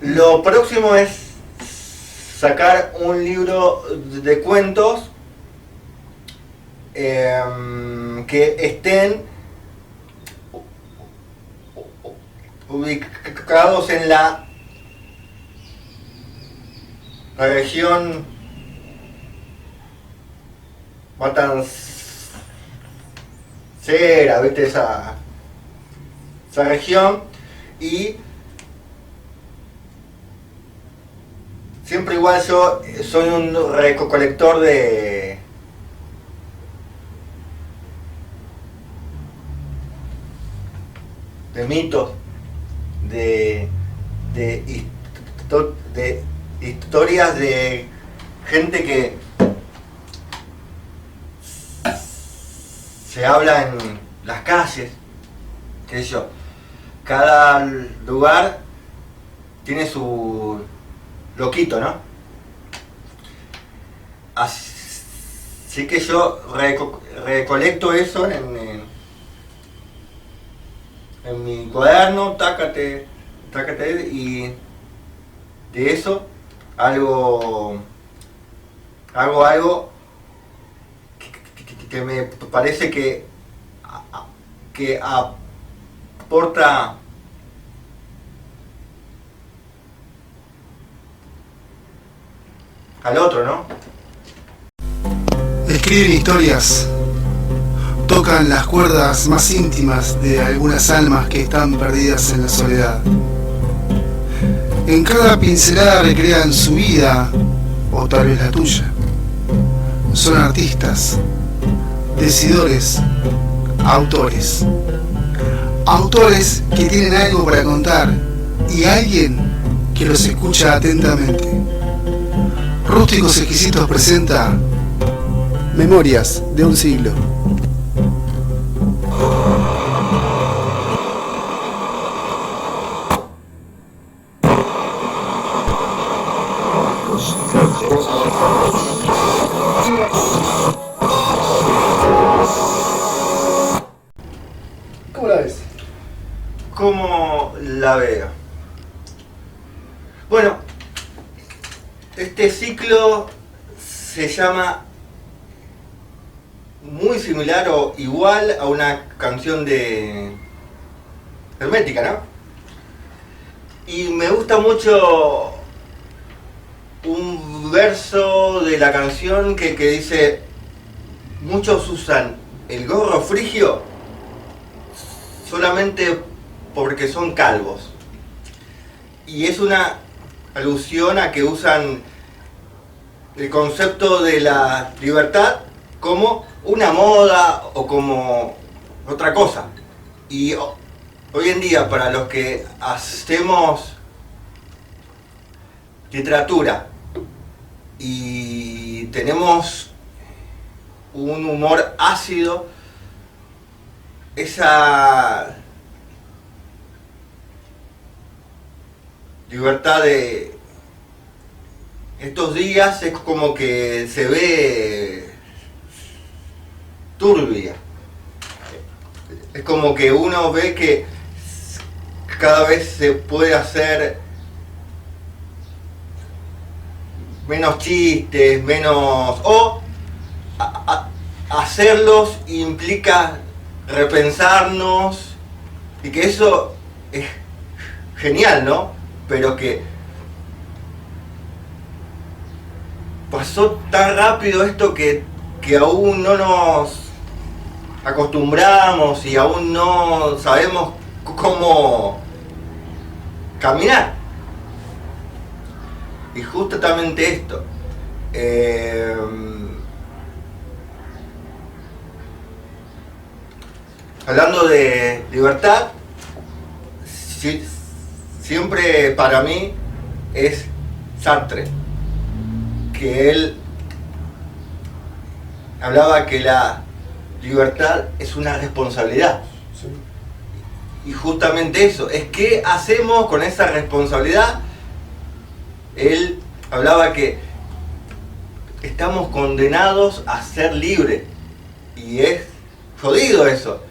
Lo próximo es sacar un libro de cuentos que estén ubicados en la región Matancera, ¿viste? Esa región. Y siempre igual yo soy un recolector de mitos, de historias de gente que se habla en las calles, qué sé yo. Cada lugar tiene su loquito, ¿no? Así que yo recolecto eso en mi cuaderno, tácate, y de eso hago algo que me parece que aporta al otro, ¿no? Escriben historias, tocan las cuerdas más íntimas de algunas almas que están perdidas en la soledad. En cada pincelada recrean su vida, o tal vez la tuya. Son artistas, decidores, autores. Autores que tienen algo para contar y alguien que los escucha atentamente. Rústicos Exquisitos presenta Memorias de un siglo. ¿Cómo la ves? ¿Cómo la veo? Bueno, este ciclo se llama muy similar o igual a una canción de Hermética, ¿no? Y me gusta mucho un verso de la canción que dice: muchos usan el gorro frigio solamente porque son calvos. Y es una alusión a que usan el concepto de la libertad como una moda o como otra cosa. Y hoy en día, para los que hacemos literatura y tenemos un humor ácido, esa libertad de estos días es como que se ve turbia. Es como que uno ve que cada vez se puede hacer menos chistes, menos... o hacerlos implica repensarnos, y que eso es genial, ¿no? Pero que pasó tan rápido esto que aún no nos acostumbramos y aún no sabemos cómo caminar. Y justamente esto, hablando de libertad, siempre para mí es Sartre, que él hablaba que la libertad es una responsabilidad. Sí. Y justamente eso, es qué hacemos con esa responsabilidad. Él hablaba que estamos condenados a ser libres. Y es jodido eso.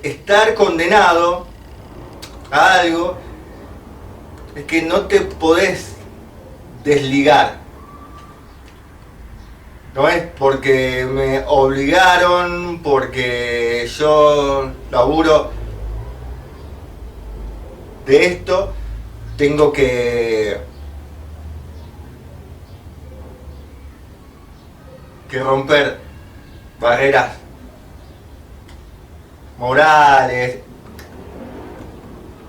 Estar condenado a algo es que no te podés desligar. No es porque me obligaron, porque yo laburo de esto, tengo que romper barreras morales,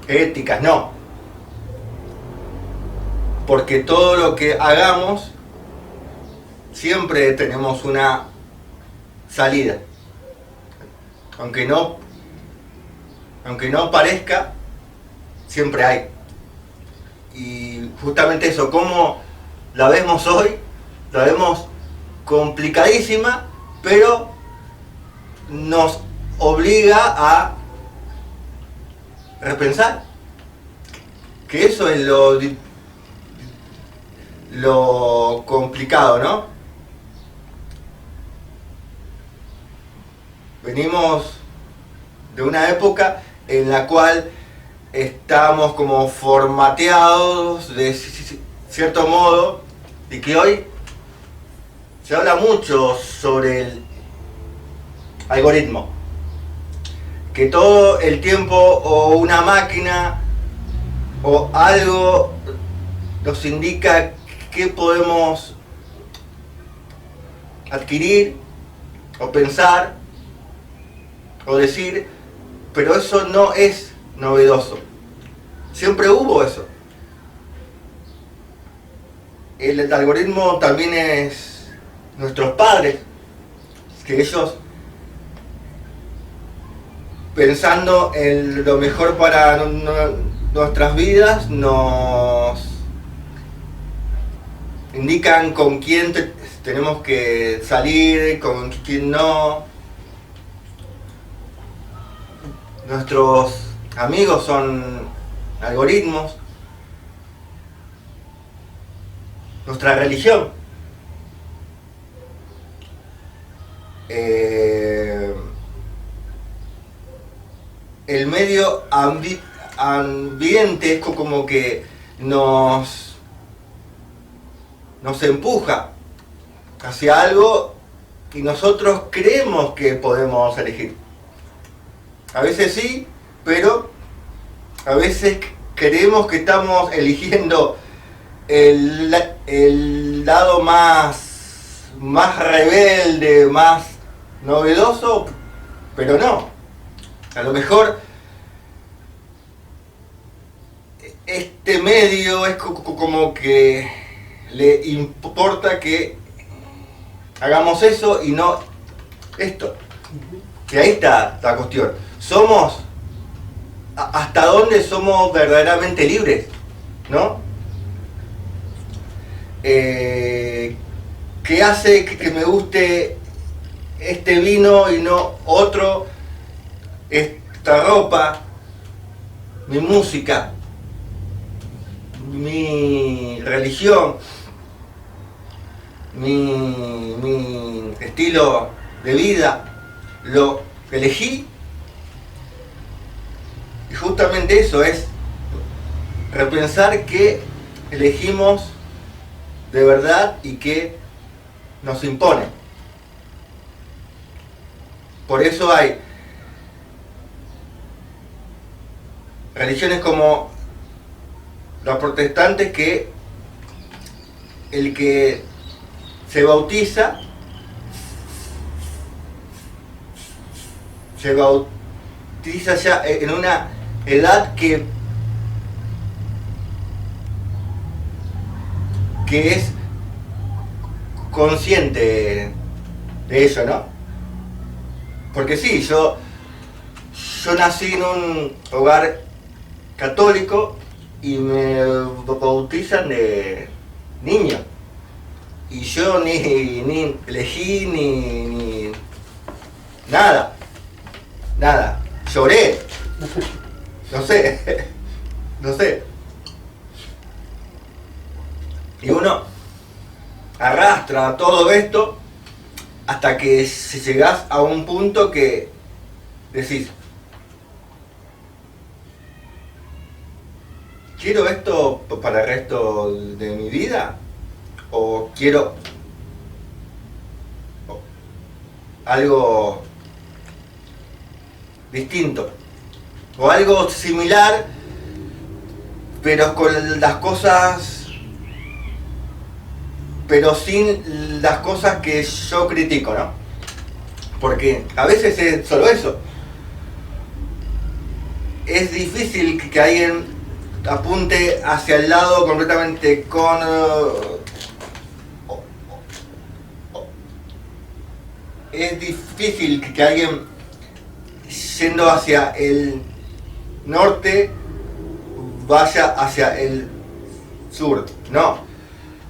éticas, no. Porque todo lo que hagamos siempre tenemos una salida. Aunque no parezca, siempre hay. Y justamente eso, como la vemos hoy, la vemos complicadísima, pero nos obliga a repensar. Que eso es lo complicado, ¿no? Venimos de una época en la cual estamos como formateados de cierto modo, y que hoy se habla mucho sobre el algoritmo, que todo el tiempo o una máquina o algo nos indica qué podemos adquirir o pensar o decir, pero eso no es novedoso. Siempre hubo eso. El algoritmo también es nuestros padres, que ellos, pensando en lo mejor para nuestras vidas, nos indican con quién tenemos que salir, con quién no. Nuestros amigos son algoritmos. Nuestra religión. El medio ambiente es como que nos empuja hacia algo y nosotros creemos que podemos elegir. A veces sí, pero a veces creemos que estamos eligiendo el lado más rebelde, más novedoso, pero no. A lo mejor este medio es como que le importa que hagamos eso y no esto. Y ahí está la cuestión. Somos, ¿hasta dónde somos verdaderamente libres? ¿No? ¿Qué hace que me guste este vino y no otro? Esta ropa, mi música, mi religión, mi estilo de vida, lo elegí. Y justamente eso es repensar qué elegimos de verdad y qué nos impone. Por eso hay religiones como los protestantes, que el que se bautiza ya en una edad que es consciente de eso, ¿no? Porque sí, yo nací en un hogar católico y me bautizan de niño. Y yo ni elegí, ni nada. Lloré. No sé. Y uno arrastra todo esto hasta que llegás a un punto que decís, ¿quiero esto para el resto de mi vida? ¿O quiero algo distinto? ¿O algo similar, pero con las cosas, pero sin las cosas que yo critico, ¿no? Porque a veces es solo eso. Es difícil que alguien apunte hacia el lado completamente con... es difícil que alguien yendo hacia el norte vaya hacia el sur. No.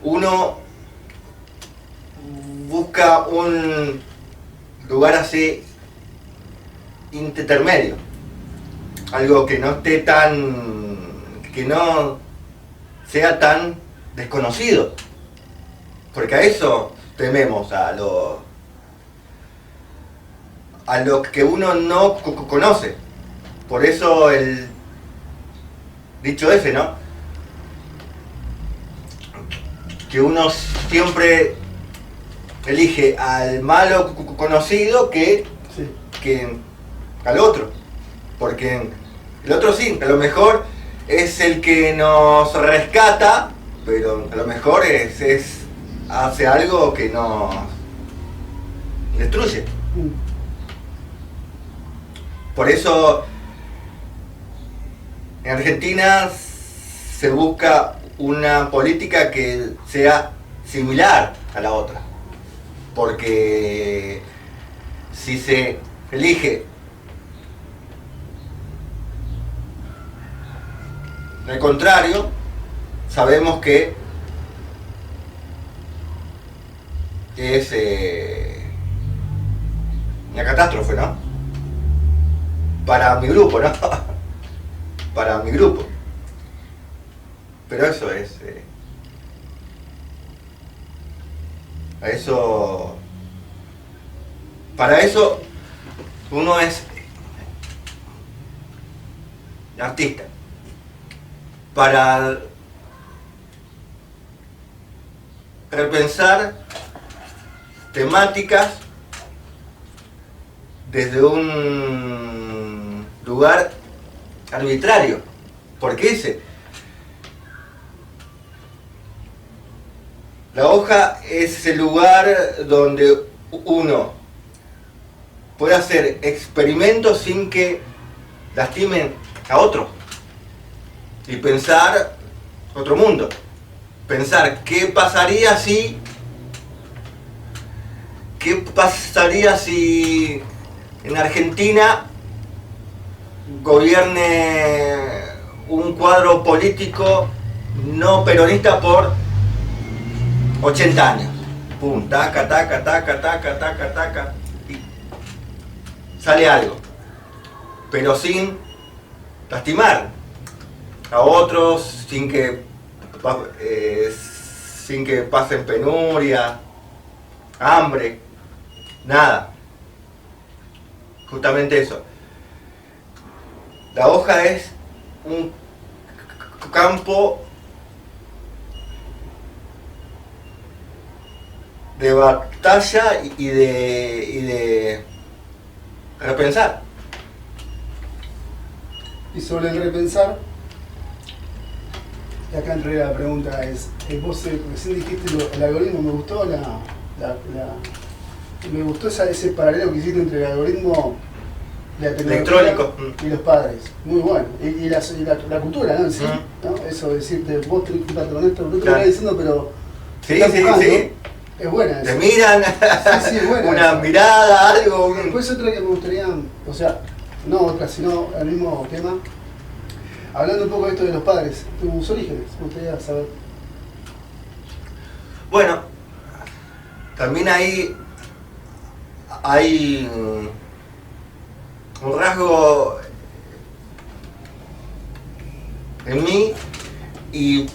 Uno busca un lugar así intermedio. Algo que no esté tan... que no sea tan desconocido. Porque a eso tememos, a lo que uno no conoce. Por eso el dicho ese, ¿no? Que uno siempre elige al malo conocido que al otro. Porque el otro sí, a lo mejor es el que nos rescata, pero a lo mejor hace algo que nos destruye. Por eso en Argentina se busca una política que sea similar a la otra. Porque si se elige al contrario, sabemos que es una catástrofe, ¿no? Para mi grupo, ¿no? Para mi grupo. Pero eso es... para eso uno es artista. Para repensar temáticas desde un lugar arbitrario. Porque la hoja es el lugar donde uno puede hacer experimentos sin que lastimen a otro. Y pensar otro mundo. Pensar qué pasaría si en Argentina gobierne un cuadro político no peronista por 80 años. Pum, taca, taca, taca, taca, taca, taca. Y sale algo. Pero sin lastimar a otros, sin que pasen penuria, hambre, nada. Justamente eso. La hoja es un campo de batalla y de repensar. Y sobre el repensar, y acá entré la pregunta es, vos recién dijiste el algoritmo, me gustó me gustó ese paralelo que hiciste entre el algoritmo, la tecnología electrónico y los padres. Muy bueno. Y la cultura, ¿no? ¿Sí? ¿No? Eso de decirte, vos tenés que juntarte con esto, no te lo estás diciendo, pero sí, sí. Es buena. Te miran, sí, es buena una esa. mirada, algo. Después otra que me gustaría, o sea, no otra, sino el mismo tema. Hablando un poco de esto de los padres, tus orígenes, me gustaría saber. Bueno, también hay un rasgo en mí, y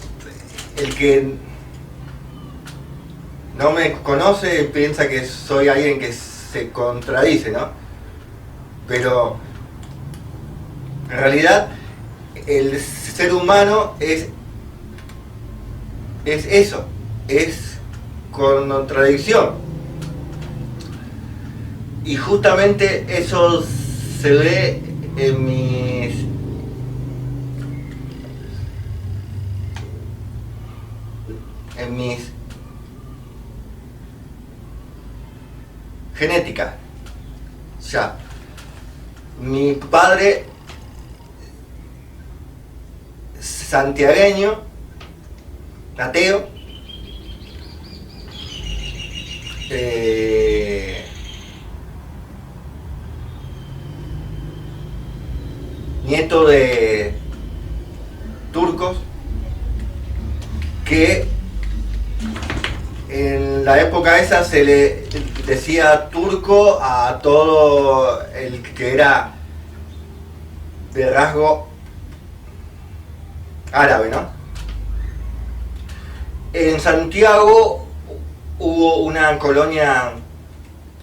el que no me conoce piensa que soy alguien que se contradice, ¿no? Pero en realidad el ser humano es eso, es contradicción. Y justamente eso se ve en mis genéticas. Ya, mi padre santiagueño, ateo, nieto de turcos, que en la época esa se le decía turco a todo el que era de rasgo árabe, ¿no? En Santiago hubo una colonia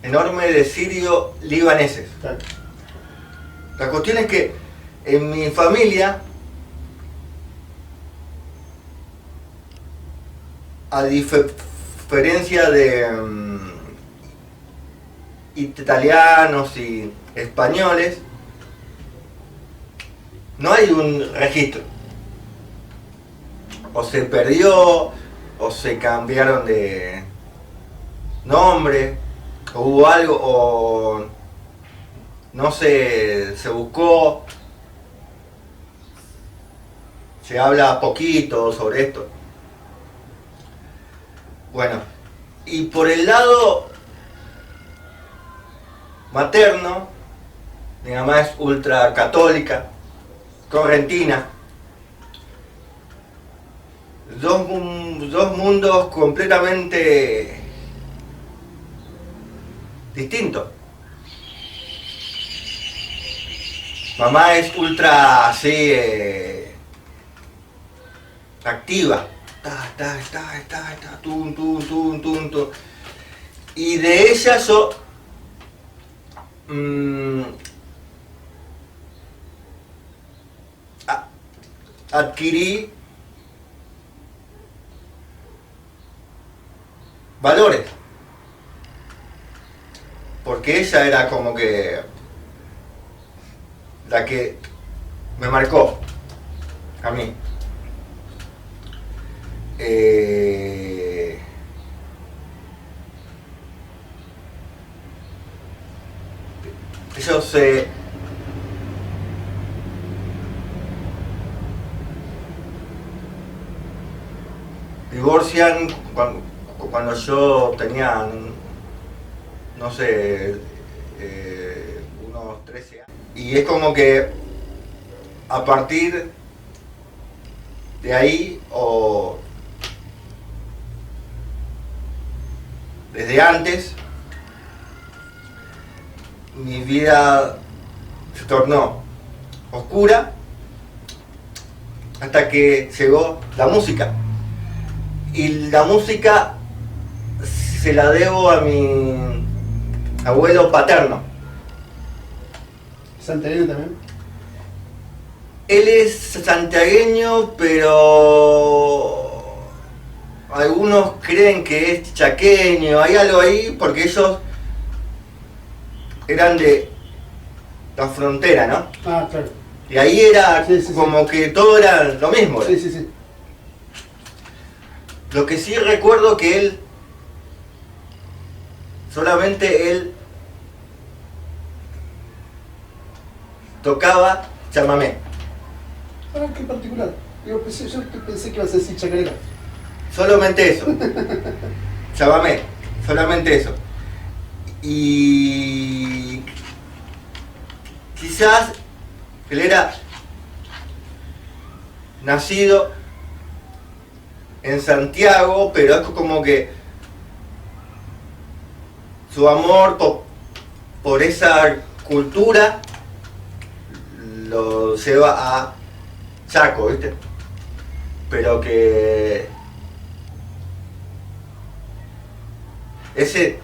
enorme de sirio-libaneses. La cuestión es que en mi familia, a diferencia de italianos y españoles, no hay un registro. O se perdió, o se cambiaron de nombre, o hubo algo, o no se buscó. Se habla poquito sobre esto. Bueno, y por el lado materno, mi mamá es ultra católica, correntina. Dos mundos completamente distintos. Mamá es ultra así activa. Tum, tum, tum, tum, tum. Y de ella yo adquirí valores, porque ella era como que la que me marcó a mí. Ellos se divorcian cuando yo tenía, no sé, unos 13 años. Y es como que a partir de ahí, o desde antes, mi vida se tornó oscura hasta que llegó la música. Y la música se la debo a mi abuelo paterno. ¿Santiagueño también? Él es santiagueño, pero algunos creen que es chaqueño. Hay algo ahí porque ellos eran de la frontera, ¿no? Ah, claro. Y ahí era como sí. que todo era lo mismo. Sí. Lo que sí recuerdo que él, solamente él tocaba chamamé. Ah, qué particular. Yo pensé que ibas a decir chacarera. Solamente eso. Chamamé, solamente eso. Y quizás él era nacido en Santiago, pero es como que su amor por esa cultura lo lleva a Chaco, ¿viste? Pero que ese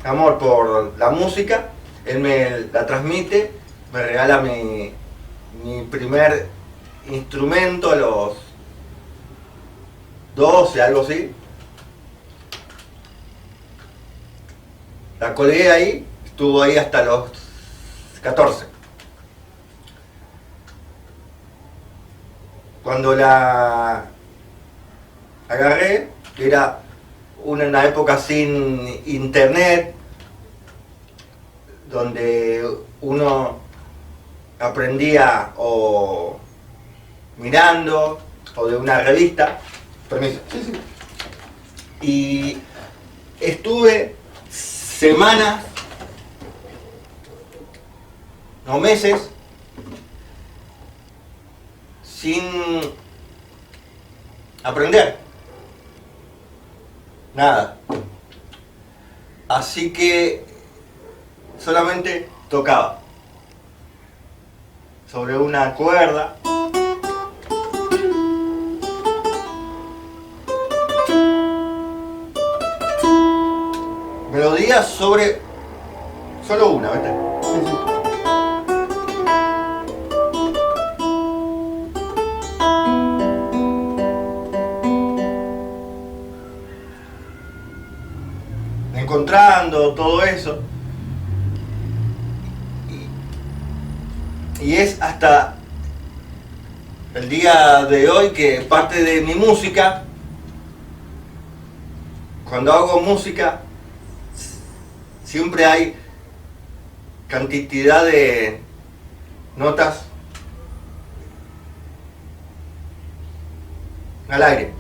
amor por la música, él me la transmite, me regala mi primer instrumento a los 12, algo así. La colgué ahí, estuvo ahí hasta los 14. Cuando la agarré, era una época sin internet, donde uno aprendía o mirando o de una revista. Permiso. Sí, sí. Y estuve semanas o meses sin aprender nada. Así que solamente tocaba sobre una cuerda. Melodías sobre solo una, ¿viste? Sí, sí. Encontrando todo eso. Y es hasta el día de hoy que parte de mi música, cuando hago música, siempre hay cantidad de notas al aire.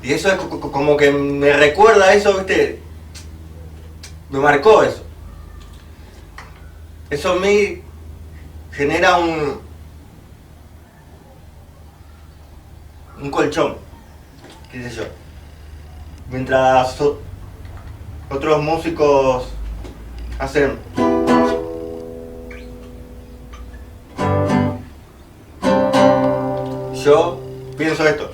Y eso es como que me recuerda a eso, ¿viste? Me marcó eso. Eso en mí genera un colchón, qué sé yo. Mientras otros músicos hacen yo pienso esto.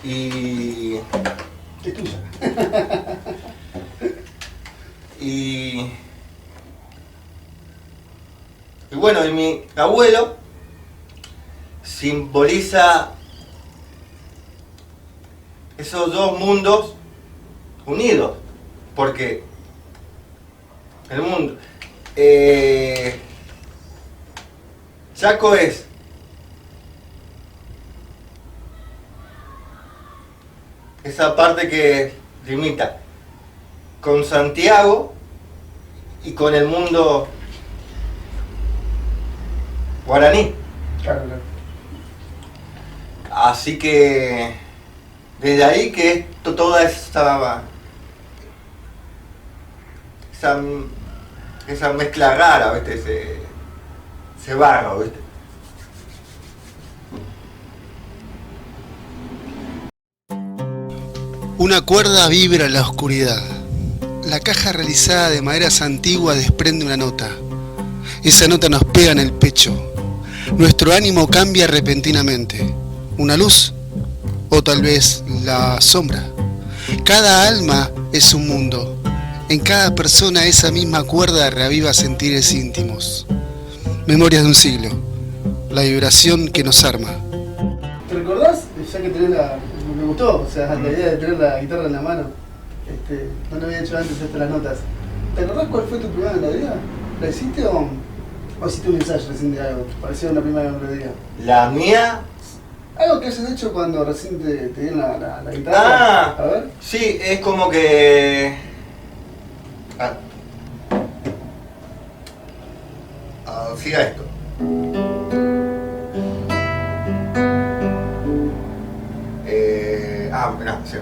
Y Es tuya. y bueno, y mi abuelo simboliza esos dos mundos unidos, porque el mundo Chaco es esa parte que limita con Santiago y con el mundo guaraní. Claro, claro. Así que desde ahí que es toda esa mezcla rara, ¿viste? Ese barro, ¿viste? Una cuerda vibra en la oscuridad. La caja realizada de maderas antiguas desprende una nota. Esa nota nos pega en el pecho. Nuestro ánimo cambia repentinamente. ¿Una luz? O tal vez la sombra. Cada alma es un mundo. En cada persona esa misma cuerda reaviva sentires íntimos. Memorias de un siglo. La vibración que nos arma. ¿Te recordás? Ya que tenés me gustó, o sea, la idea de tener la guitarra en la mano. No lo había hecho antes hasta las notas. ¿Te acordás cuál fue tu primera melodía? ¿La hiciste o hiciste un ensayo recién de algo? Parecía una primera melodía. La mía. Algo que hayas hecho cuando recién te dieron la guitarra. Ah, a ver. Sí, es como que. Siga esto. Mirá, sí.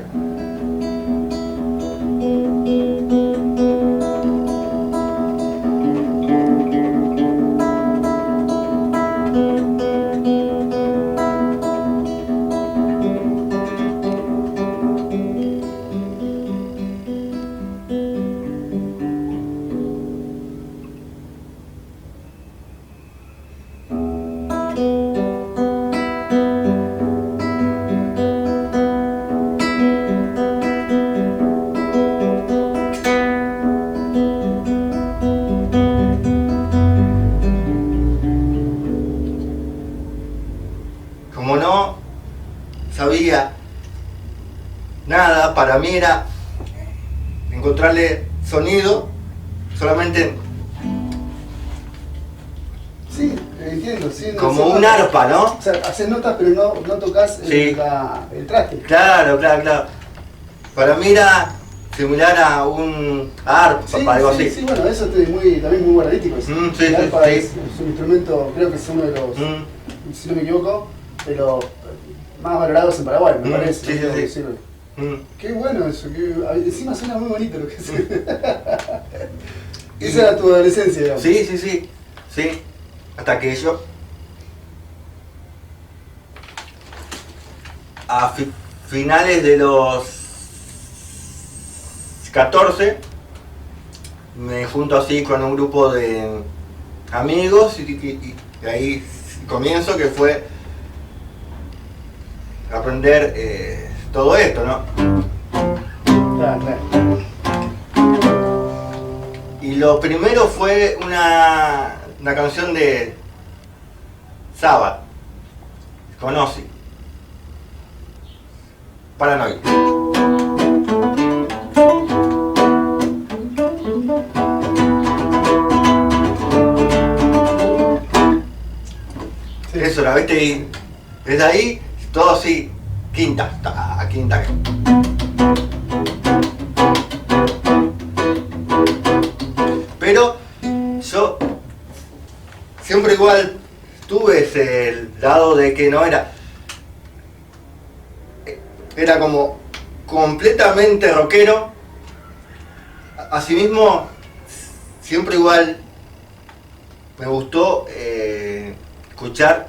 como no sabía nada, para mí era encontrarle sonido solamente Sí, entiendo, sí. No, como hacer un notas. arpa, ¿no? O sea, haces notas pero no tocas Sí. el traste. Claro. Para mí era similar a un arpa, Sí, algo sí, así. sí, bueno, eso es también muy guardadístico. Sí, El arpa sí. es un instrumento, creo que es uno de los, si no me equivoco, de los más valorados en Paraguay, me parece. Sí, ¿no? sí. Sirve. Mm. Qué bueno eso, encima suena muy bonito lo que es. Esa era tu adolescencia, digamos. Sí. Hasta que yo a finales de los 14 me junto así con un grupo de amigos y ahí comienzo, que fue aprender todo esto, ¿no? Claro. Y lo primero fue una canción de Sabbath, con Ozzy, Paranoid. Sí. Eso era, ¿viste? Y desde ahí, todo así, quinta. Pero yo siempre igual tuve ese lado de que no era como completamente rockero. Asimismo, siempre igual me gustó escuchar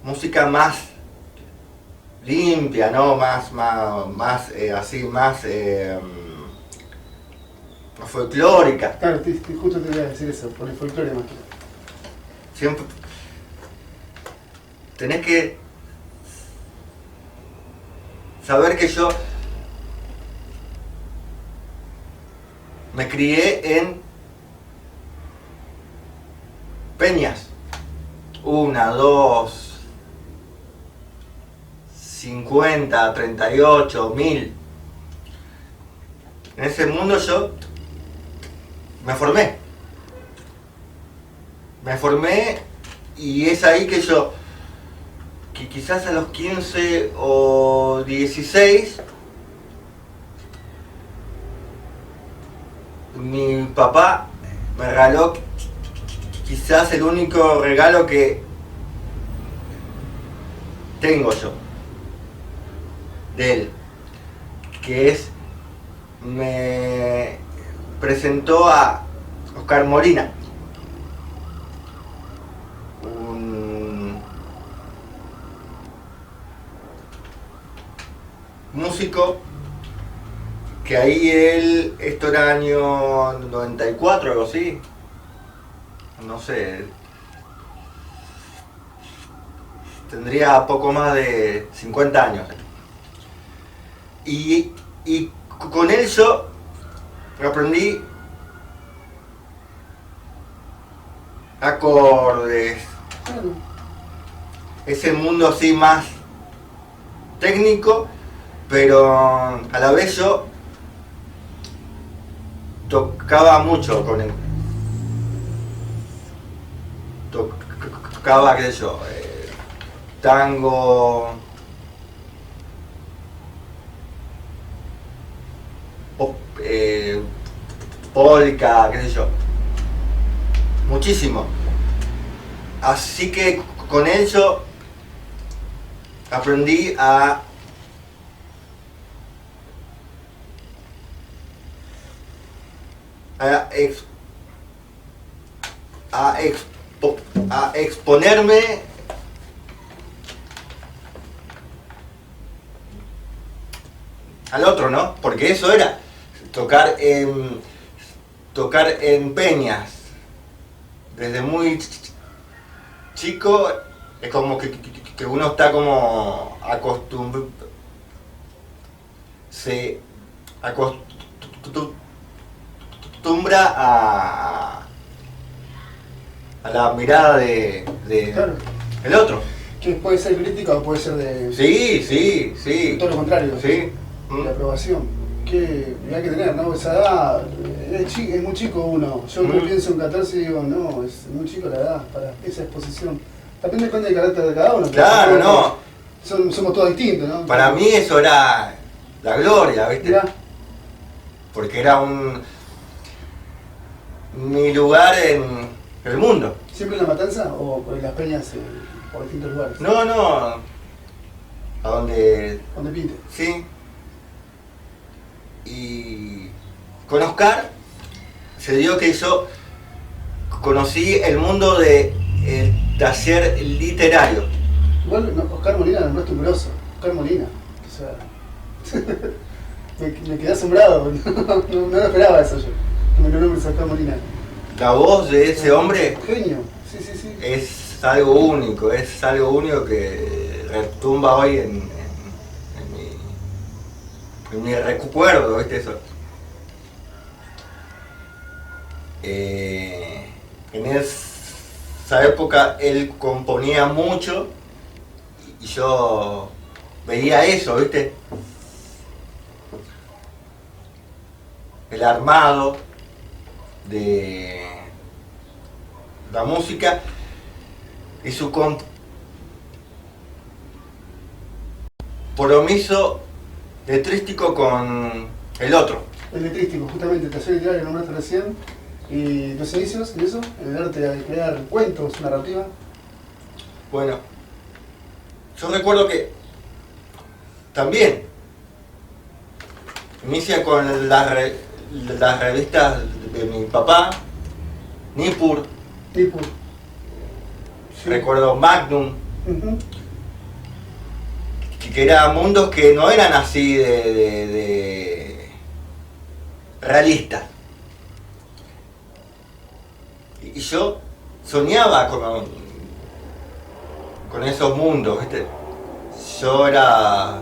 música más limpia, ¿no? Más así, más folclórica. Claro, justo te iba a decir eso, por el folclore más que nada. Siempre tenés que saber que yo me crié en peñas. 1, 2, 50, 38, 1000. En ese mundo yo me formé y es ahí que yo, que quizás a los 15 o 16, mi papá me regaló quizás el único regalo que tengo yo de él, que es, me presentó a Oscar Molina, un músico que ahí esto era año 94, algo así, no sé, tendría poco más de 50 años. Y con él yo aprendí acordes, ese mundo así más técnico, pero a la vez yo tocaba mucho con él. Tocaba, qué sé yo, tango, polka, qué sé yo, muchísimo. Así que con él yo aprendí a exponerme al otro, ¿no? Porque eso era tocar en peñas desde muy chico. Es como que uno está como se acostumbra a la mirada de de Claro. el otro. Que puede ser crítica o puede ser de Sí. todo lo contrario. Sí. De aprobación. Que hay que tener, ¿no? Esa edad es muy chico uno. Yo pienso en 14 y digo, no, es muy chico la edad para esa exposición. También depende del carácter de cada uno. Claro, no. Somos todos distintos, ¿no? Para mí eso era la gloria, ¿viste? Mirá. Porque era mi lugar en el mundo. ¿Siempre en La Matanza o en las peñas por distintos lugares? No, a donde... Donde pinte. Sí. Y con Oscar se dio que yo conocí el mundo del taller literario. Igual Oscar Molina nombraste un grosso. Oscar Molina. O sea, me quedé asombrado. No lo esperaba eso yo. Que me lo nombres a Oscar Molina. La voz de ese hombre Genio. Sí. es algo único que retumba hoy en mi recuerdo, ¿viste eso? En esa época él componía mucho y yo veía eso, ¿viste? El armado de la música y su compromiso letrístico con el otro. El letrístico, justamente, el taller literario que nombraste recién. Y los inicios en eso, en el arte de crear cuentos, narrativa. Bueno, yo recuerdo que también inicia con las revistas de mi papá, Nippur, Sí. recuerdo Magnum, Uh-huh. que eran mundos que no eran así de realistas. Y yo soñaba con esos mundos, ¿viste? Yo era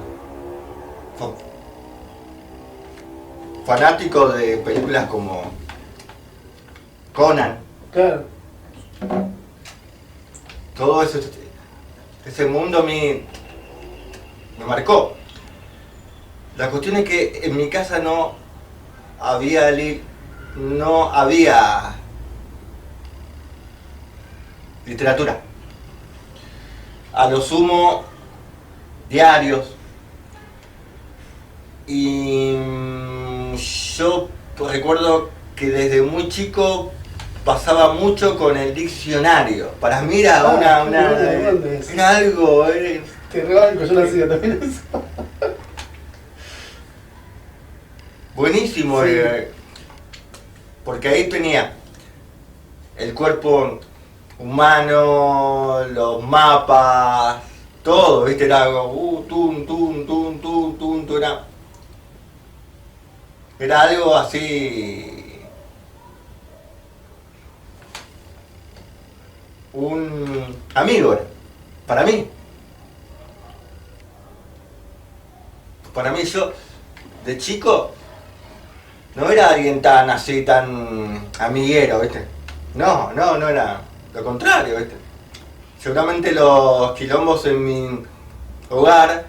fanático de películas como Conan. Claro. Todo ese mundo a mí me marcó. La cuestión es que en mi casa no había literatura. A lo sumo, diarios. Y yo recuerdo que desde muy chico pasaba mucho con el diccionario. Para mí era era algo... Te rebanco, yo lo hacía también eso. buenísimo, Sí. porque ahí tenía el cuerpo humano, los mapas, todo, ¿viste? Era algo, era algo así, un amigo, para mí. Para mí, yo, de chico, no era alguien tan así, tan amiguero, ¿viste? No era lo contrario, ¿viste? Seguramente los quilombos en mi hogar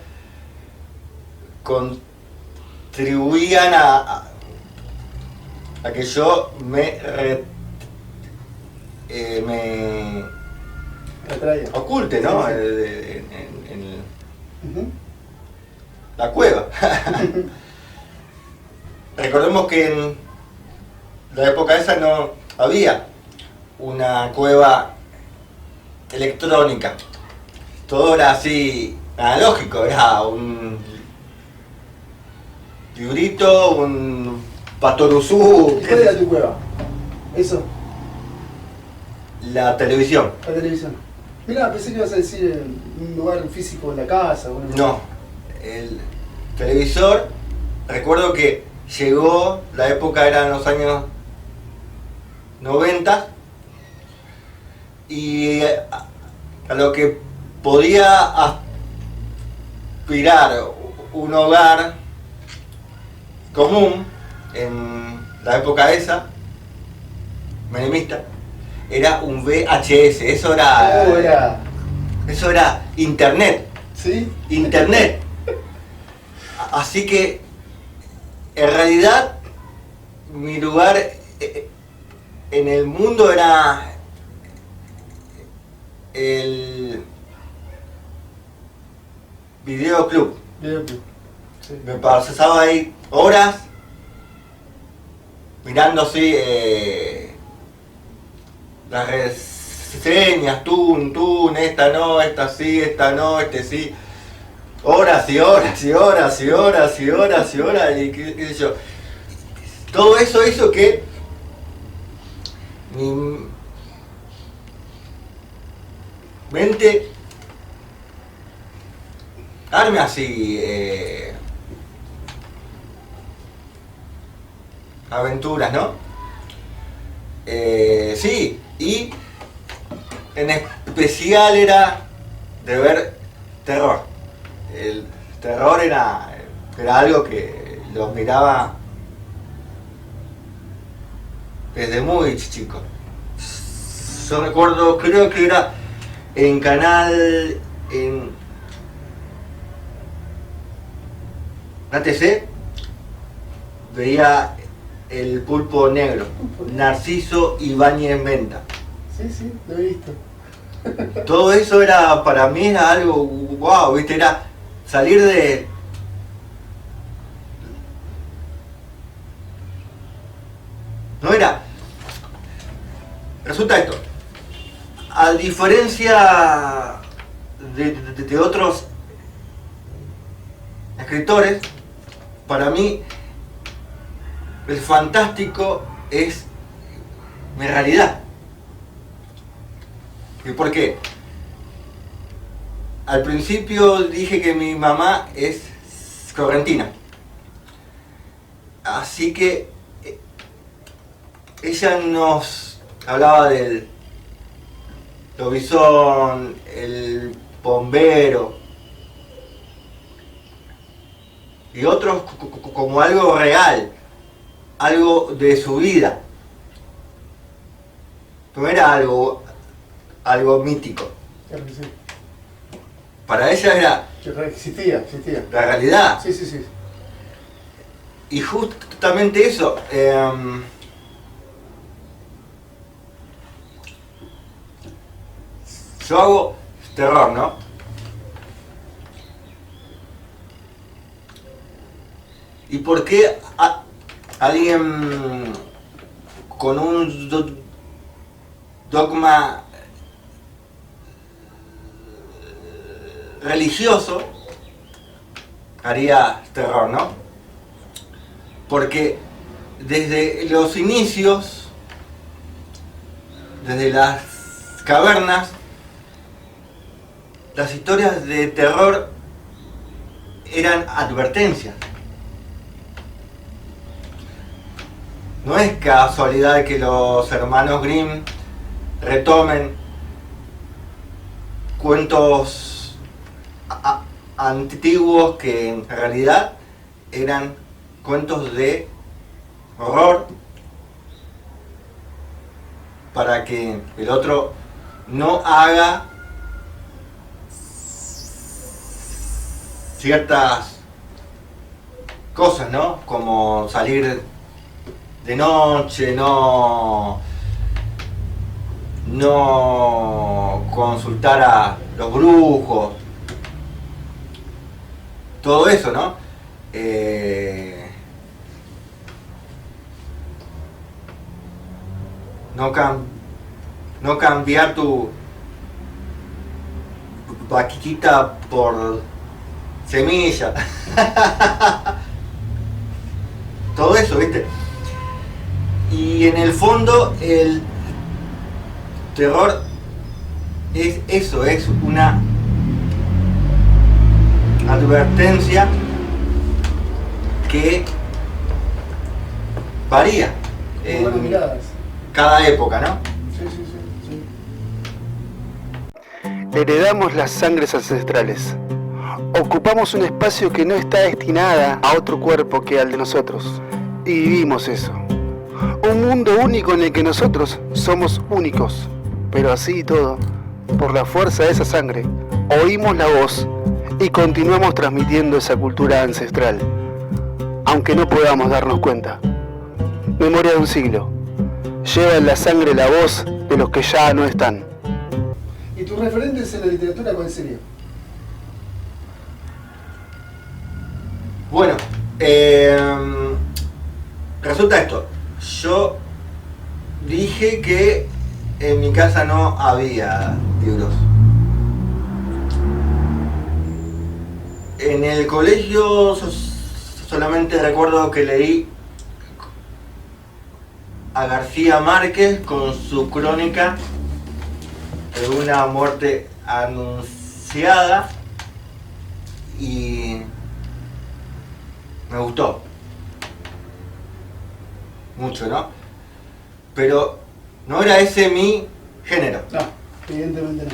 contribuían a que yo me Retraía. oculte, ¿no? Sí. En Uh-huh. la cueva. Recordemos que en la época esa no había una cueva electrónica. Todo era así analógico, era un librito, un pastoruzú. ¿Cuál era tu cueva? Eso, La televisión. la televisión. Mirá, pensé que ibas a decir un lugar físico en la casa. No, el televisor, recuerdo que llegó, la época era en los años 90 y a lo que podía aspirar un hogar común en la época esa, menemista, era un VHS, eso era internet. ¿Sí? Internet. Así que en realidad mi lugar en el mundo era el videoclub. Sí. Me pasaba ahí horas mirando así las reseñas, esta no, esta sí, esta no, este sí. Horas y horas y horas y horas y horas y horas y qué sé yo. Todo eso hizo que mi mente arme así aventuras, ¿no? Sí, y en especial era de ver terror. El terror era algo que lo miraba desde muy chico. Yo recuerdo, creo que era en canal, en ATC, veía El Pulpo Negro, Narciso Ibáñez Menta. Sí, lo he visto. Todo eso era, para mí era algo, wow, ¿viste? Era salir de... No era... Resulta esto, a diferencia de otros escritores, para mí el fantástico es mi realidad. ¿Y por qué? Al principio dije que mi mamá es correntina. Así que ella nos hablaba del lobizón, el bombero y otros como algo real, algo de su vida. No era algo mítico. Claro que sí. Para ella era Existía. la realidad. Sí. Y justamente eso, yo hago terror, ¿no? ¿Y por qué alguien con un dogma religioso haría terror, no? Porque desde los inicios, desde las cavernas, las historias de terror eran advertencias. No es casualidad que los hermanos Grimm retomen cuentos antiguos que en realidad eran cuentos de horror para que el otro no haga ciertas cosas, ¿no? Como salir de noche, no consultar a los brujos, todo eso, ¿no? No cambiar tu vaquita por semilla. Todo eso, ¿viste? Y en el fondo el terror es eso, es una advertencia que varía en cada época, ¿no? Sí. Heredamos las sangres ancestrales. Ocupamos un espacio que no está destinada a otro cuerpo que al de nosotros. Y vivimos eso. Un mundo único en el que nosotros somos únicos. Pero así y todo, por la fuerza de esa sangre, oímos la voz y continuamos transmitiendo esa cultura ancestral, aunque no podamos darnos cuenta. Memoria de un siglo. Lleva en la sangre la voz de los que ya no están. ¿Y tus referentes en la literatura cuál sería? Bueno, resulta esto. Yo dije que en mi casa no había libros. En el colegio solamente recuerdo que leí a García Márquez con su crónica de una muerte anunciada y me gustó mucho, ¿no? Pero no era ese mi género. No, evidentemente no.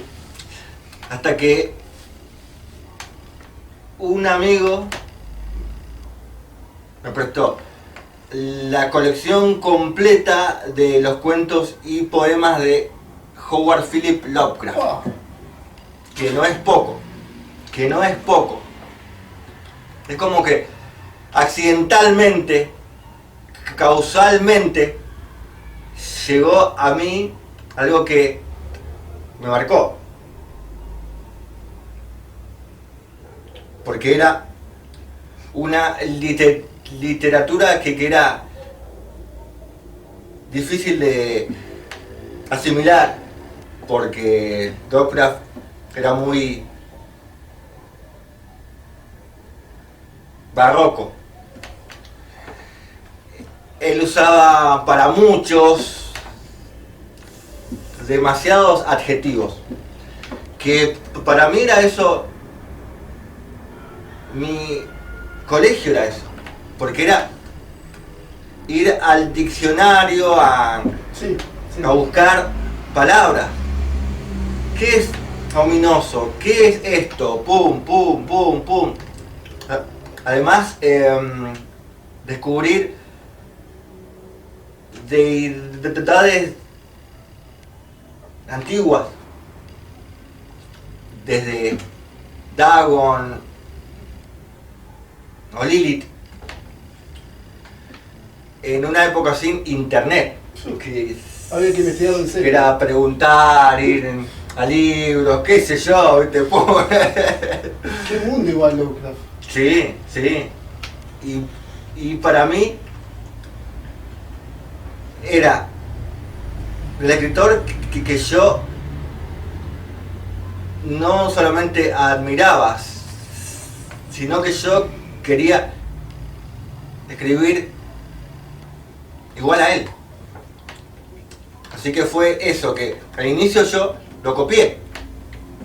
Hasta que un amigo me prestó la colección completa de los cuentos y poemas de Howard Phillips Lovecraft. Oh. Que no es poco. Es como que accidentalmente, causalmente, llegó a mí algo que me marcó. Porque era una literatura que era difícil de asimilar, porque Lovecraft era muy barroco. Él usaba para muchos demasiados adjetivos, que para mí era eso, mi colegio era eso, porque era ir al diccionario a buscar palabras. ¿Qué es ominoso? ¿Qué es esto? Pum, pum, pum, pum. Además, descubrir deidades antiguas, desde Dagon o Lilith, en una época sin internet, que había que investigarlo en serio. Era preguntar, ir a libros, qué sé yo, ¿viste? Qué mundo igual Lovecraft. Sí. Y para mí era el escritor que yo no solamente admiraba, sino que yo quería escribir igual a él. Así que fue eso, que al inicio yo lo copié.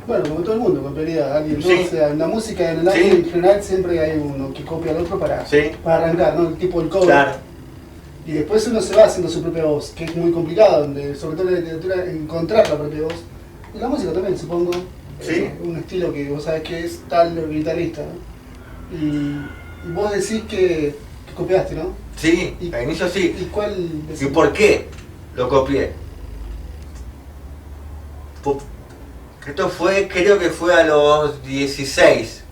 Bueno, como todo el mundo copiaría a alguien, ¿no? Sí. O sea, en la música, en el arte en general, siempre hay uno que copia al otro para arrancar, ¿no? El tipo del cover. Claro. Y después uno se va haciendo su propia voz, que es muy complicado, donde, sobre todo en la literatura, encontrar la propia voz. En la música también, supongo. Sí. Un estilo que vos sabés que es tal guitarrista, ¿no? Y vos decís que copiaste, ¿no? Sí, al inicio sí. ¿Y cuál decís? ¿Y por qué lo copié? Esto fue, creo que fue a los 16,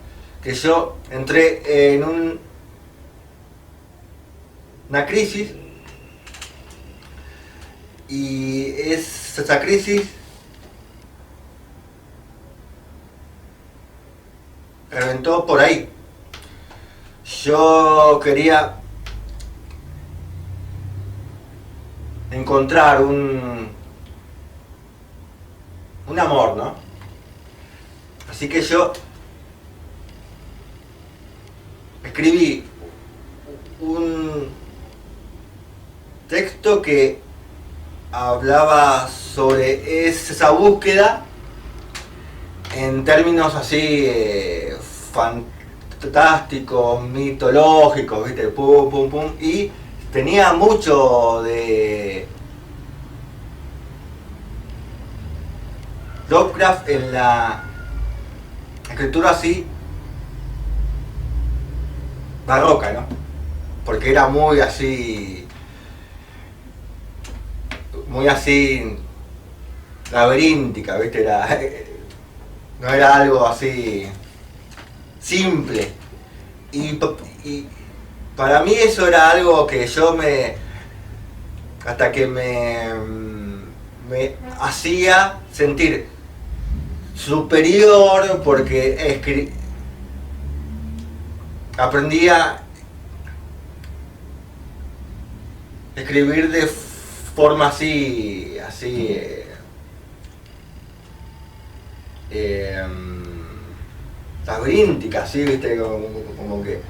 que yo entré en una crisis, y esa crisis reventó por ahí. Yo quería encontrar un amor, ¿no? Así que yo escribí un texto que hablaba sobre esa búsqueda en términos así fantásticos, mitológicos, ¿viste? Pum, pum, pum. Y tenía mucho de Lovecraft en la escritura así barroca, ¿no? Porque era muy así muy así laberíntica, ¿viste? No era algo así simple. Y para mí eso era algo que yo hasta que me hacía sentir superior, porque aprendía a escribir de forma así laberíntica, así, ¿viste? Como que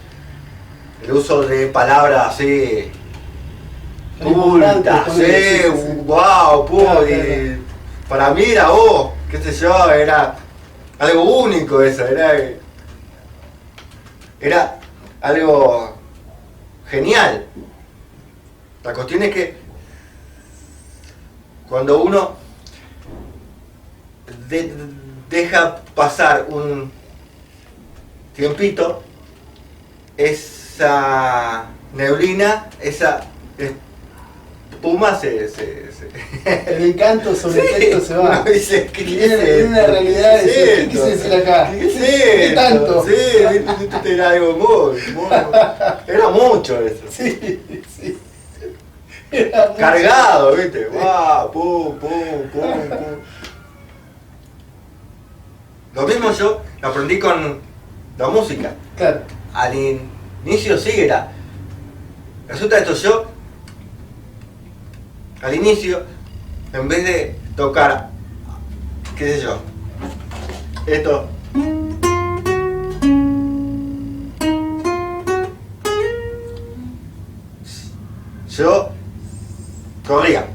el uso de palabras así cultas, sí, wow, claro. Para mí era qué sé yo, era algo único eso, era algo genial. La cuestión es que cuando uno deja pasar un tiempito, esa neblina, esa espuma el encanto sobre el texto se va. Uno dice, ¿qué Tiene una realidad de ¿qué quise decir acá? ¿Qué ¿Qué tanto? Sí, era algo muy, era mucho eso. Sí. Cargado, ¿viste? ¡Wow! ¡Pum, pum, pum, pum! Lo mismo yo aprendí con la música. Claro. Al inicio sí era. Resulta esto, yo al inicio, en vez de tocar, qué sé yo, esto, yo corría.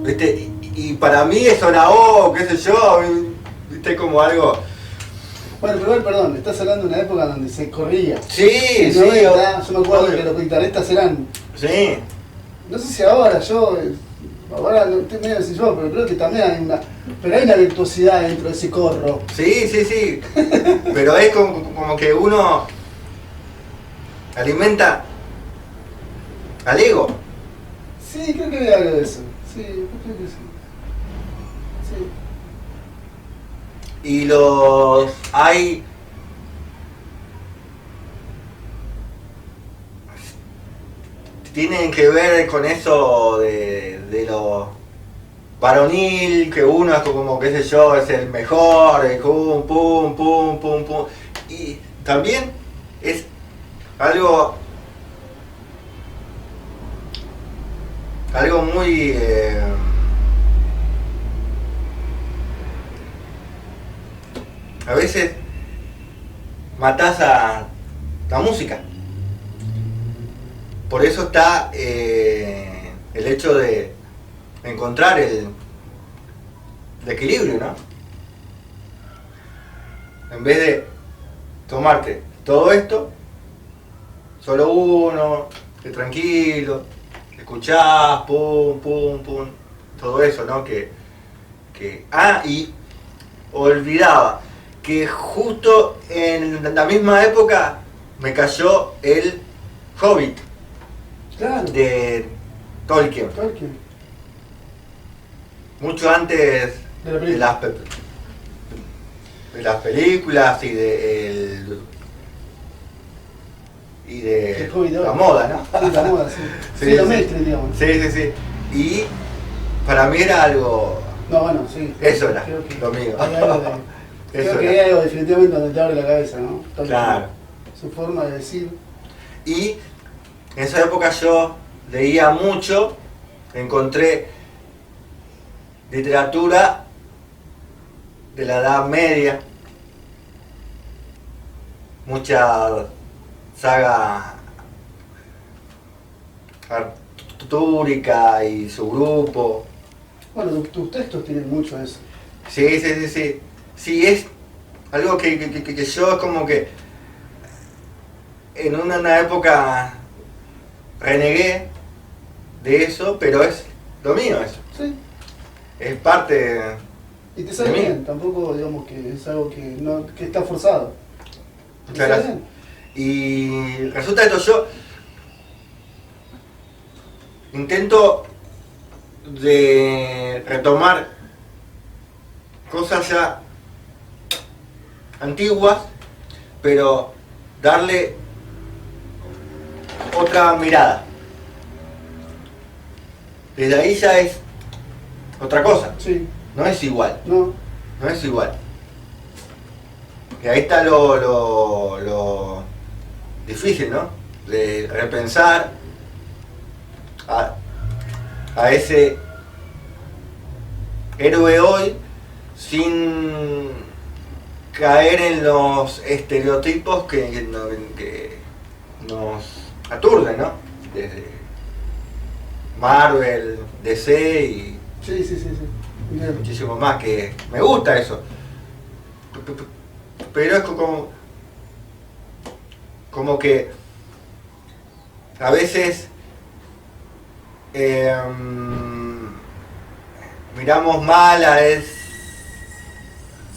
¿Viste? Y para mí eso era, qué sé yo, viste, como algo. Bueno, pero igual, perdón, estás hablando de una época donde se corría. Sí, En sí. 90, yo me acuerdo obvio. que los guitarristas eran. Sí. No sé si ahora, ahora no estoy medio desinflado, pero creo que también hay una virtuosidad dentro de ese corro. Sí. Pero es como que uno alimenta al ego. Sí, creo que hay algo de eso. Sí, creo que sí. Y hay tienen que ver con eso de lo varonil, que uno es como, qué sé yo, es el mejor, pum, pum, pum, pum, pum. Y también es algo muy a veces matás a la música. Por eso está el hecho de encontrar el equilibrio, ¿no? En vez de tomarte todo esto, solo uno, tranquilo, escuchás, pum, pum, pum, todo eso, ¿no? Y olvidaba que justo en la misma época me cayó el Hobbit. Claro. De Tolkien. Mucho antes de las películas y de la moda, ¿no? Sí, la moda, sí. Sí, lo mainstream, digamos. Sí. Y para mí era algo. No, bueno, sí. Eso era Creo que lo mío. hay algo creo que hay algo definitivamente donde te abre la cabeza, ¿no? Claro. Su forma de decir. Y en esa época yo leía mucho, encontré literatura de la Edad Media, mucha saga artúrica y su grupo. Bueno, tus textos tienen mucho de eso. Sí. Sí, es algo que yo es como que en una época renegué de eso, pero es lo mío eso. Sí. Es parte Y te sale ¿De mí? bien, tampoco digamos que es algo que, no, que está forzado. Te Muchas sale gracias. bien. Y resulta esto, yo intento de retomar cosas ya antiguas, pero darle otra mirada. Desde ahí ya es otra cosa, Sí, no es igual, no, no es igual. Y ahí está lo difícil, ¿no? De repensar a ese héroe hoy sin caer en los estereotipos que nos aturden, ¿no? Desde Marvel, DC y sí, sí, sí, sí. Bien. muchísimo más, que me gusta eso. Pero es como que a veces miramos mal a ese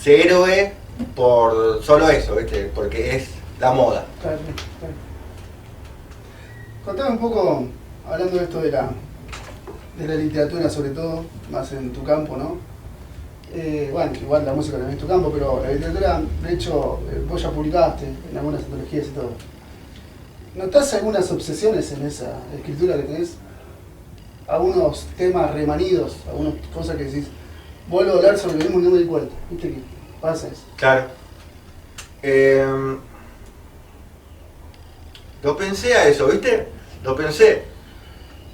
héroe por solo eso, ¿viste? Porque es la moda. Claro, claro. Contame un poco, hablando de esto de la literatura sobre todo, más en tu campo, ¿no? Bueno, igual la música también es tu campo, pero la literatura, de hecho, vos ya publicaste en algunas antologías y todo. ¿Notás algunas obsesiones en esa escritura que tenés? Algunos temas remanidos, algunas cosas que decís, vuelvo a hablar sobre lo mismo y no me di cuenta. ¿Viste que pasa eso? Claro. Lo pensé a eso, ¿viste? Lo pensé.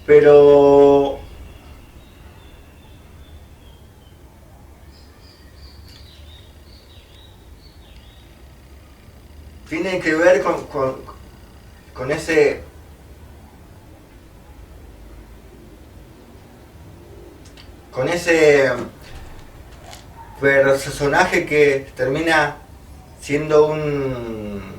Pero tiene que ver con ese personaje que termina siendo un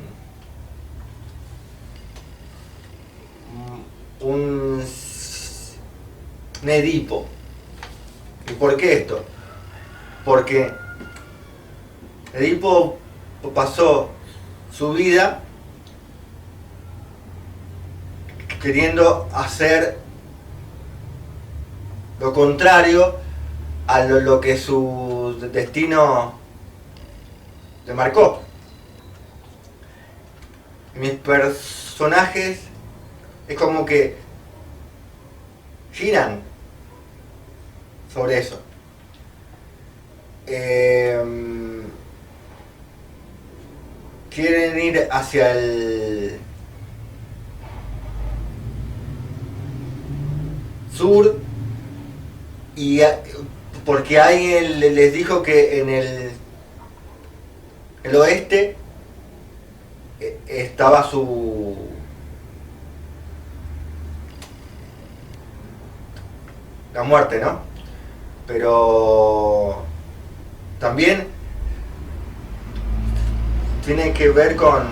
Edipo. ¿Y por qué esto? Porque Edipo pasó su vida queriendo hacer lo contrario a lo que su destino le marcó. Mis personajes es como que giran sobre eso. Quieren ir hacia el sur y porque alguien les dijo que en el oeste estaba la muerte, ¿no? Pero también tiene que ver con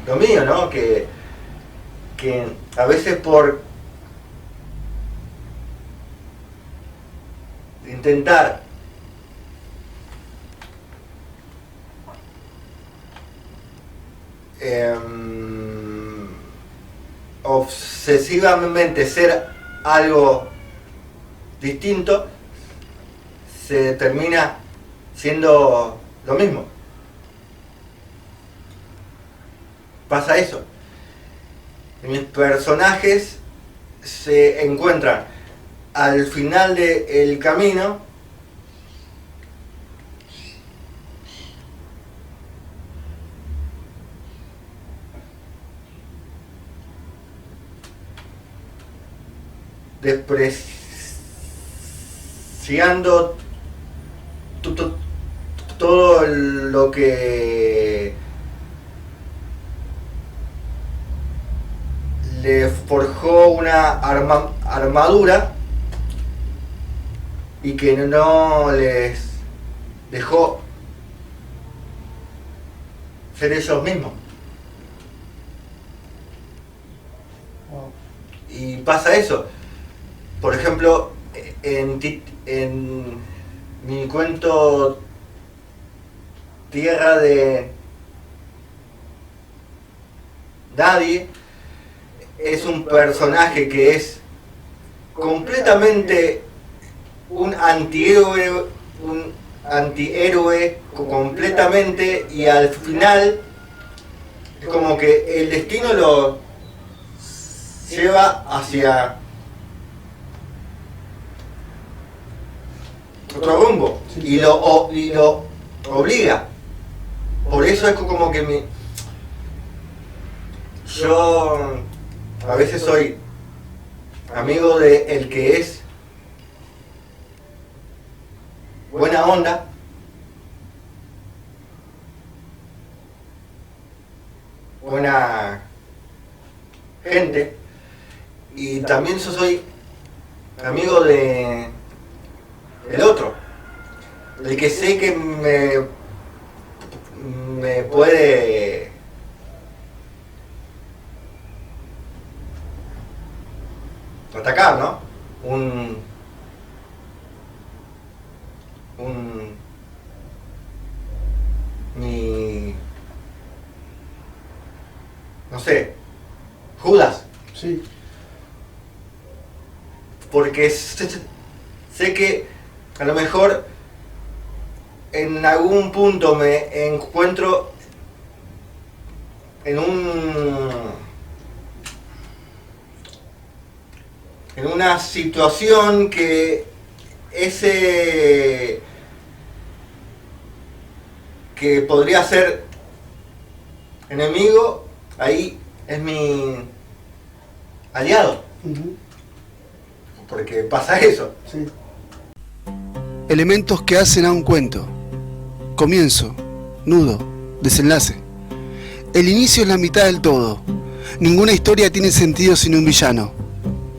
lo mío, ¿no? Que a veces por intentar obsesivamente ser algo distinto, se termina siendo lo mismo. Pasa eso. Mis personajes se encuentran al final del camino despreciando todo lo que le forjó una armadura y que no les dejó ser ellos mismos. Wow. Y pasa eso. Por ejemplo, en mi cuento Tierra de Nadie, es un personaje que es completamente un antihéroe completamente, y al final es como que el destino lo lleva hacia otro rumbo y lo obliga. Por eso es como que yo a veces soy amigo de el que es buena onda, buena gente, y también yo soy amigo de el otro, el que sé que me puede atacar, ¿no? No sé, Judas. Sí. Porque sé que a lo mejor en algún punto me encuentro en una situación que que podría ser enemigo, ahí es mi aliado. Porque pasa eso. Sí. Elementos que hacen a un cuento: comienzo, nudo, desenlace. El inicio es la mitad del todo. Ninguna historia tiene sentido sin un villano.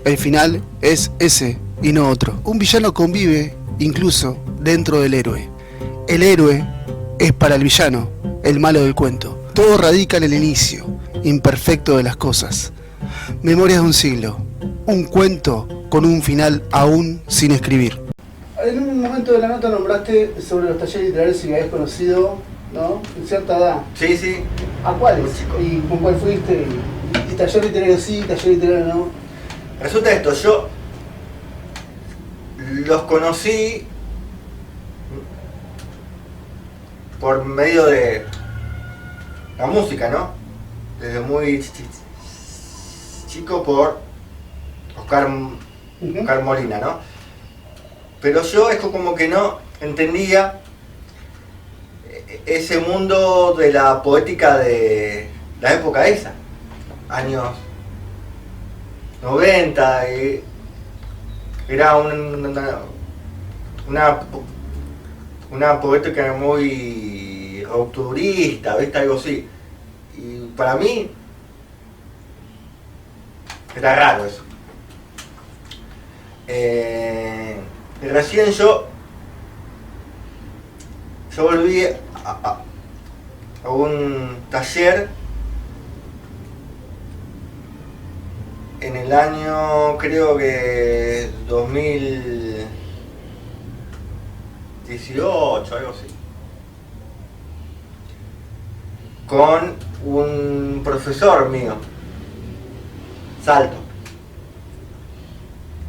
El final es ese y no otro. Un villano convive incluso dentro del héroe. El héroe es para el villano el malo del cuento. Todo radica en el inicio imperfecto de las cosas. Memorias de un siglo. Un cuento con un final aún sin escribir. En un momento de la nota nombraste sobre los talleres literarios y que habías conocido, ¿no? En cierta edad. Sí, sí. ¿A cuáles? Muy chico. ¿Y con cuál fuiste? ¿Y taller literario sí, taller literario no? Resulta esto, yo los conocí por medio de la música, ¿no? Desde muy chico por Oscar Molina, ¿no? Pero yo es como que no entendía ese mundo de la poética de la época esa, años 90, era una poética muy rupturista, ¿viste? Algo así. Y para mí era raro eso. Y recién yo volví a un taller en el año, creo que 2018, algo así, con un profesor mío, Salto.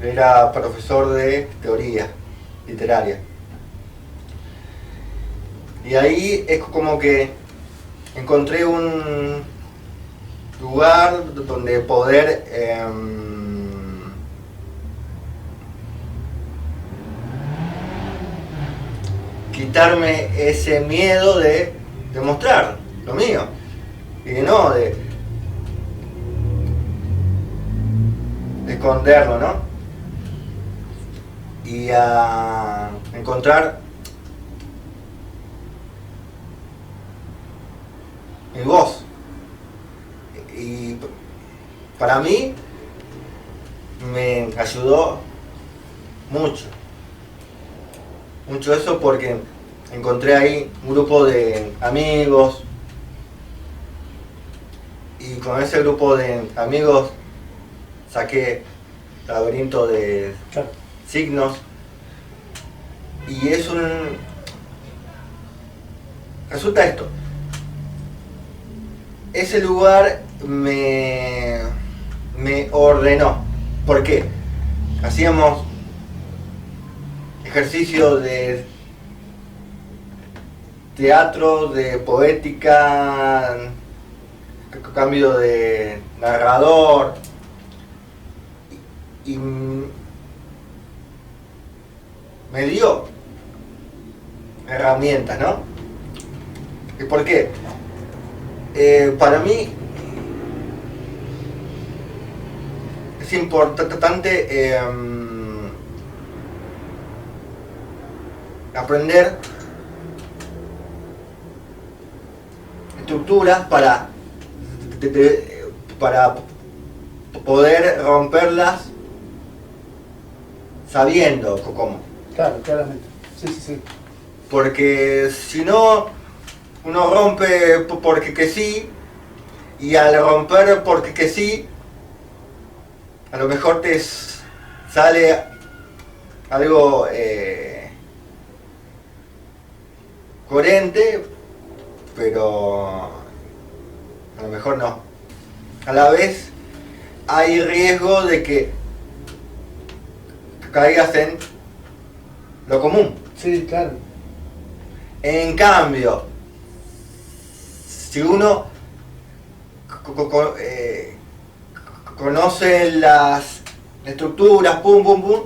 Era profesor de teoría literaria. Y ahí es como que encontré un lugar donde poder quitarme ese miedo de mostrar lo mío y no de esconderlo, ¿no? Y a encontrar mi voz. Y para mí me ayudó mucho eso, porque encontré ahí un grupo de amigos, y con ese grupo de amigos saqué Laberinto de signos. Y es un... Resulta esto. Ese lugar me ordenó. ¿Por qué? Hacíamos ejercicio de teatro, de poética, cambio de narrador, y me dio herramientas, ¿no? ¿Y por qué? Para mí es importante aprender estructuras para poder romperlas sabiendo cómo. Claro, claramente. Sí, sí, sí. Porque si no, uno rompe porque que sí, y al romper porque que sí, a lo mejor te sale algo coherente, pero a lo mejor no. A la vez hay riesgo de que caigas en lo común. Sí, claro. En cambio, si uno conoce las estructuras, pum, pum, pum,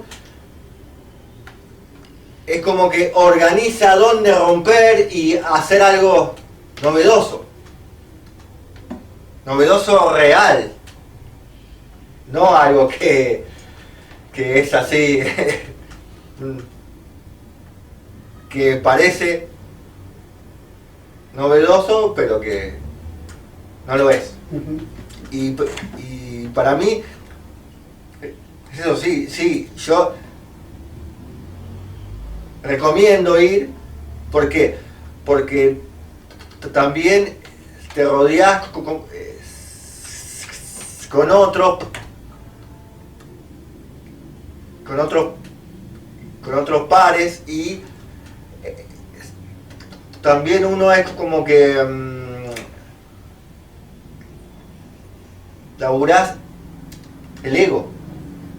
es como que organiza dónde romper y hacer algo novedoso. Novedoso real. No algo que es así, que parece novedoso, pero que no lo es. Uh-huh. Y para mí, eso sí, yo recomiendo ir. ¿Por qué? Porque también te rodeas con otros pares, y también uno es como que laburás el ego.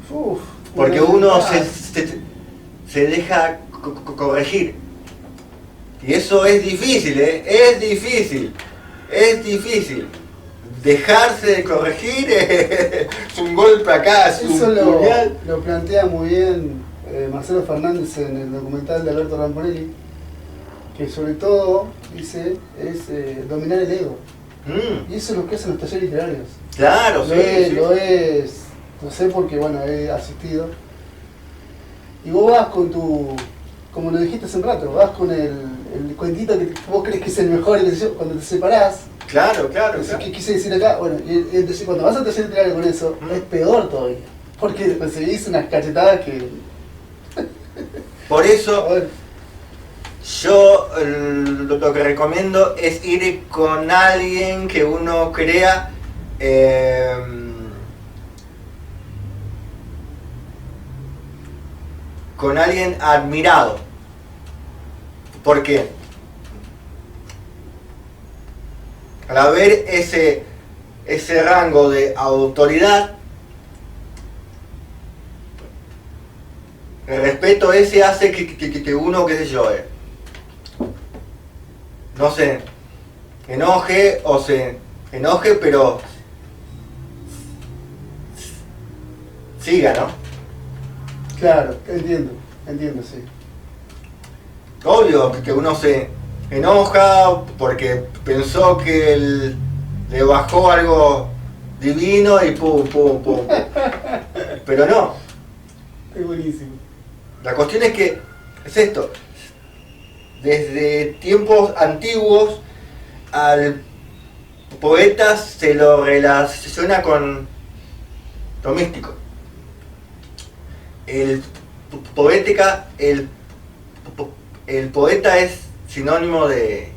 Uf, Porque uno se deja corregir. Y eso es difícil, es difícil. Dejarse de corregir es un golpe acá, es eso un puñal. lo plantea muy bien Marcelo Fernández en el documental de Alberto Ramponelli, que sobre todo, dice, es dominar el ego. Y eso es lo que hacen los talleres literarios. Claro, Lo es, no sé porque, bueno, he asistido. Y vos vas con tu, como lo dijiste hace un rato, vas con el cuentito que vos crees que es el mejor, y cuando te separás. Claro. ¿Qué quise decir acá? Bueno, y entonces cuando vas a taller literario con eso, es peor todavía. Porque recibís unas cachetadas que... Por eso, Bueno, yo lo que recomiendo es ir con alguien que uno crea con alguien admirado. ¿Por qué? Al haber ese rango de autoridad, el respeto ese hace que uno, qué sé yo, no se enoje o se enoje, pero siga, ¿no? claro, entiendo, sí. Obvio que uno se enoja porque pensó que le bajó algo divino y pum. Pero no. Es buenísimo. La cuestión es que es esto. Desde tiempos antiguos al poeta se lo relaciona con lo místico. El poeta es sinónimo de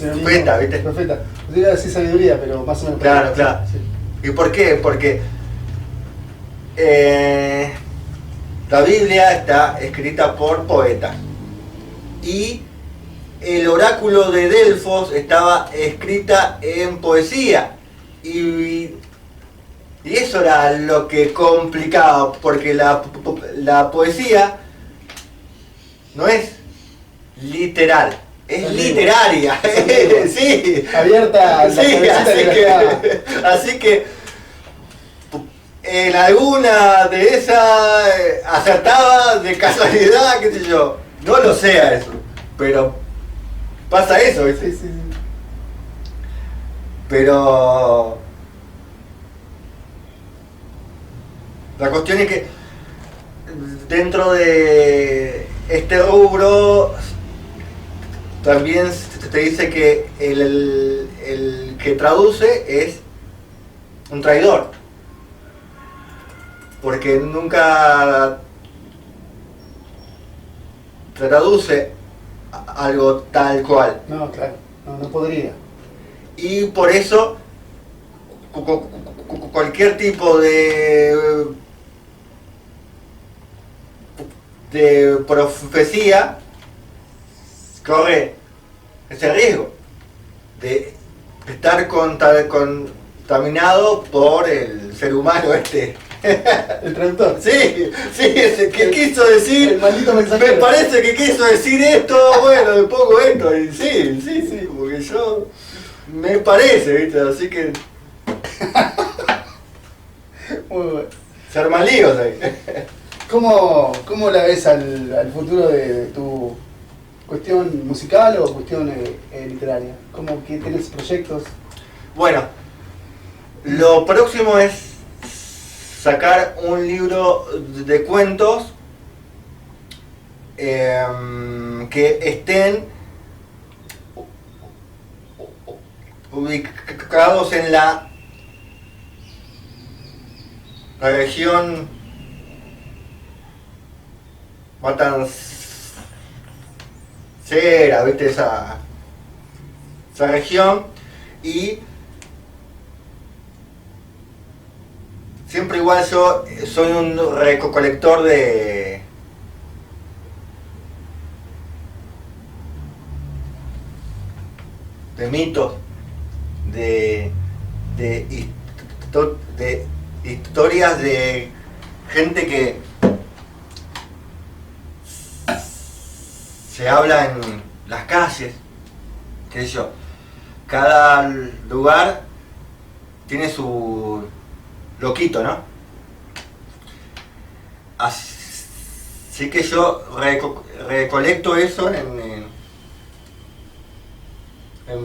Profeta, ¿viste? Profeta. Yo iba a decir sabiduría, pero más o menos. Claro, claro. Sí. ¿Y por qué? Porque la Biblia está escrita por poetas. Y el oráculo de Delfos estaba escrita en poesía. Y eso era lo que complicaba, porque la poesía no es literal, es literaria. Sí. Abierta a la Sí, así que en alguna de esas acertaba de casualidad, qué sé yo. No lo sea eso, pero pasa eso, ¿viste? Sí. Pero la cuestión es que dentro de este rubro también te dice que el que traduce es un traidor, porque nunca traduce algo tal cual. No, claro, no podría. Y por eso cualquier tipo de profecía corre ese riesgo de estar contaminado por el ser humano este. El traductor. Sí, ese que quiso decir, el maldito me mensajero. parece que quiso decir esto, bueno, le pongo esto, y sí, porque yo, me parece, ¿viste? Así que, Muy bueno. se arman líos ahí. ¿Cómo la ves al futuro de tu cuestión musical o cuestión literaria? ¿Cómo que tienes proyectos? Bueno, lo próximo es sacar un libro de cuentos que estén ubicados en la región Matancera, ¿viste? Esa región, y siempre igual yo soy un recolector de mitos, de historias de gente que se habla en las calles, qué sé yo. Cada lugar tiene su loquito, ¿no? Así que yo recolecto eso en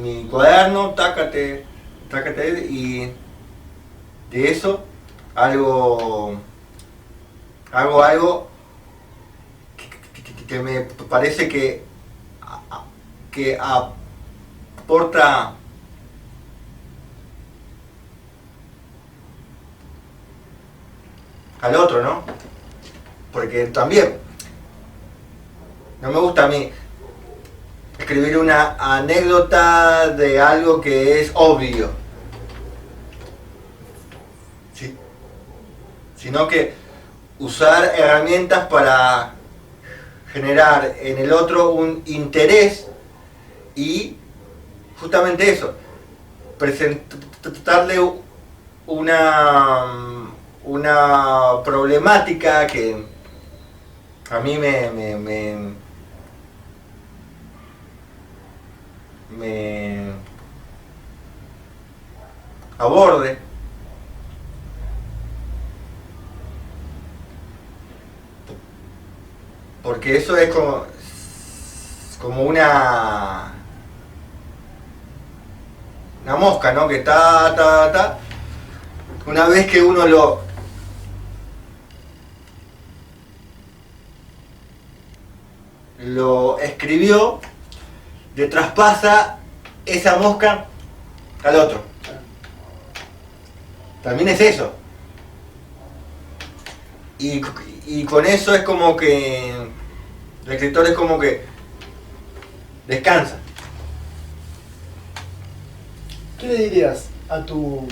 mi cuaderno, tácate, y de eso hago algo que me parece que aporta al otro, ¿no? Porque también no me gusta a mí escribir una anécdota de algo que es obvio, ¿sí? Sino que usar herramientas para generar en el otro un interés y justamente eso, presentarle una problemática que a mí me aborde, porque eso es como una mosca, ¿no? Que está. Una vez que uno lo escribió, le traspasa esa mosca al otro. También es eso. Y con eso es como que el escritor es como que descansa. ¿Qué le dirías a tu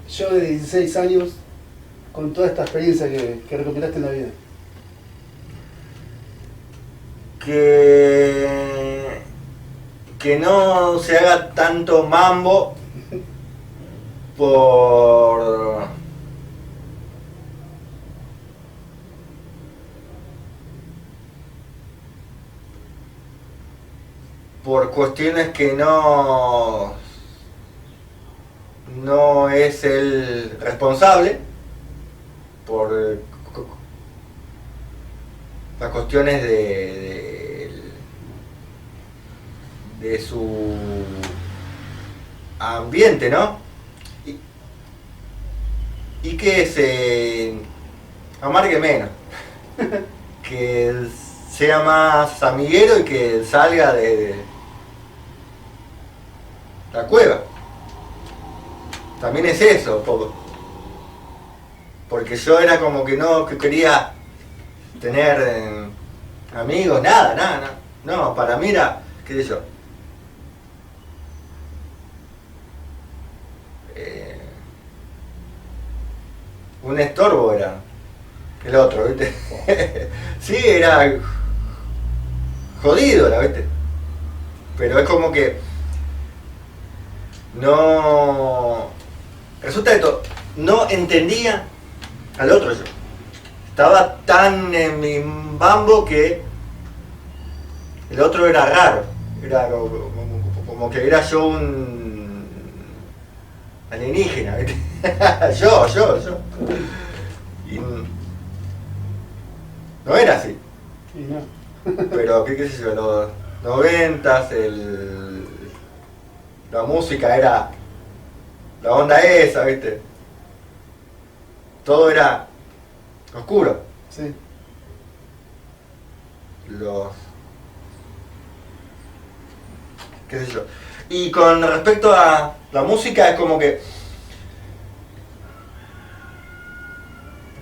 yo de 16 años con toda esta experiencia que recopilaste en la vida? Que no se haga tanto mambo por cuestiones que no es el responsable, por las cuestiones de su ambiente, ¿no? Y que se amargue menos, que sea más amiguero y que salga de la cueva. También es eso, porque yo era como que no que quería tener amigos, nada. No, para mí era, qué sé yo, un estorbo era el otro, ¿viste? Sí, era jodido, ¿viste? Pero es como que no... Resulta que no entendía al otro yo. Estaba tan en mi bambo que el otro era raro. Era como que era yo un alienígena, ¿viste? yo. Y no era así. Y no. Pero qué sé yo, los 90s, la música era la onda esa, ¿viste? Todo era oscuro. Sí. Qué sé yo. Y con respecto a la música es como que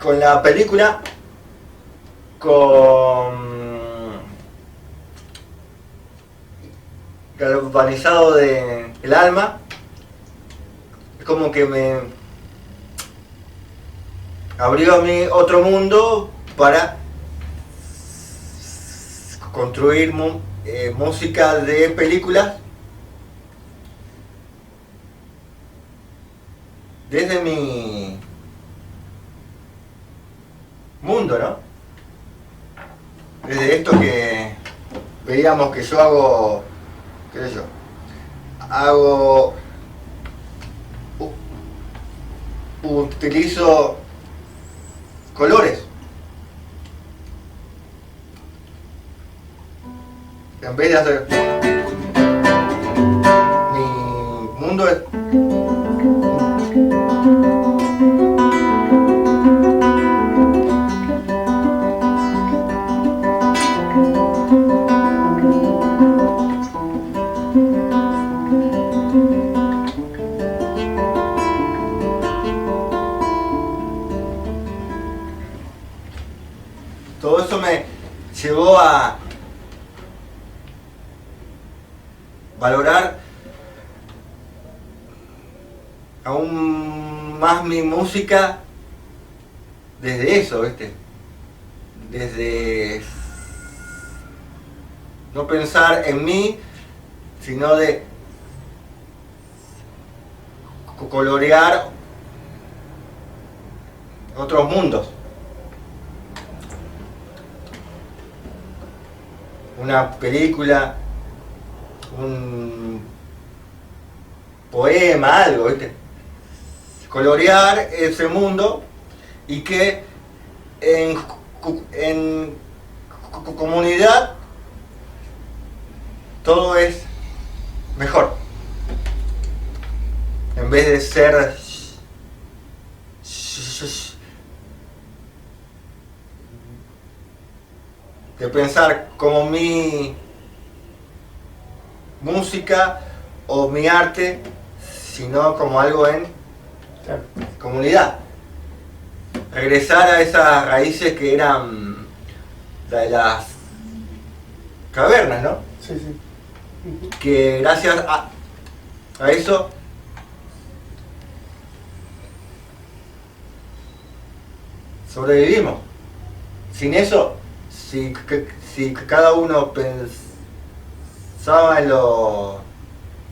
con la película, con Galvanizado de el alma, es como que me abrió a mí otro mundo para construir música de películas desde mi mundo, ¿no? Desde esto que veíamos que yo hago, qué sé yo, utilizo colores. En vez de hacer... Mi mundo es... Todo eso me llevó a valorar aún más mi música desde eso, ¿viste? Desde no pensar en mí, sino de colorear otros mundos. Una película, un poema, algo, ¿viste? Colorear ese mundo y que en comunidad todo es mejor. En vez de ser de pensar como mi música o mi arte, sino como algo en comunidad. Regresar a esas raíces que eran de las cavernas, ¿no? Sí. Que gracias a eso sobrevivimos. Sin eso, si cada uno pensaba en lo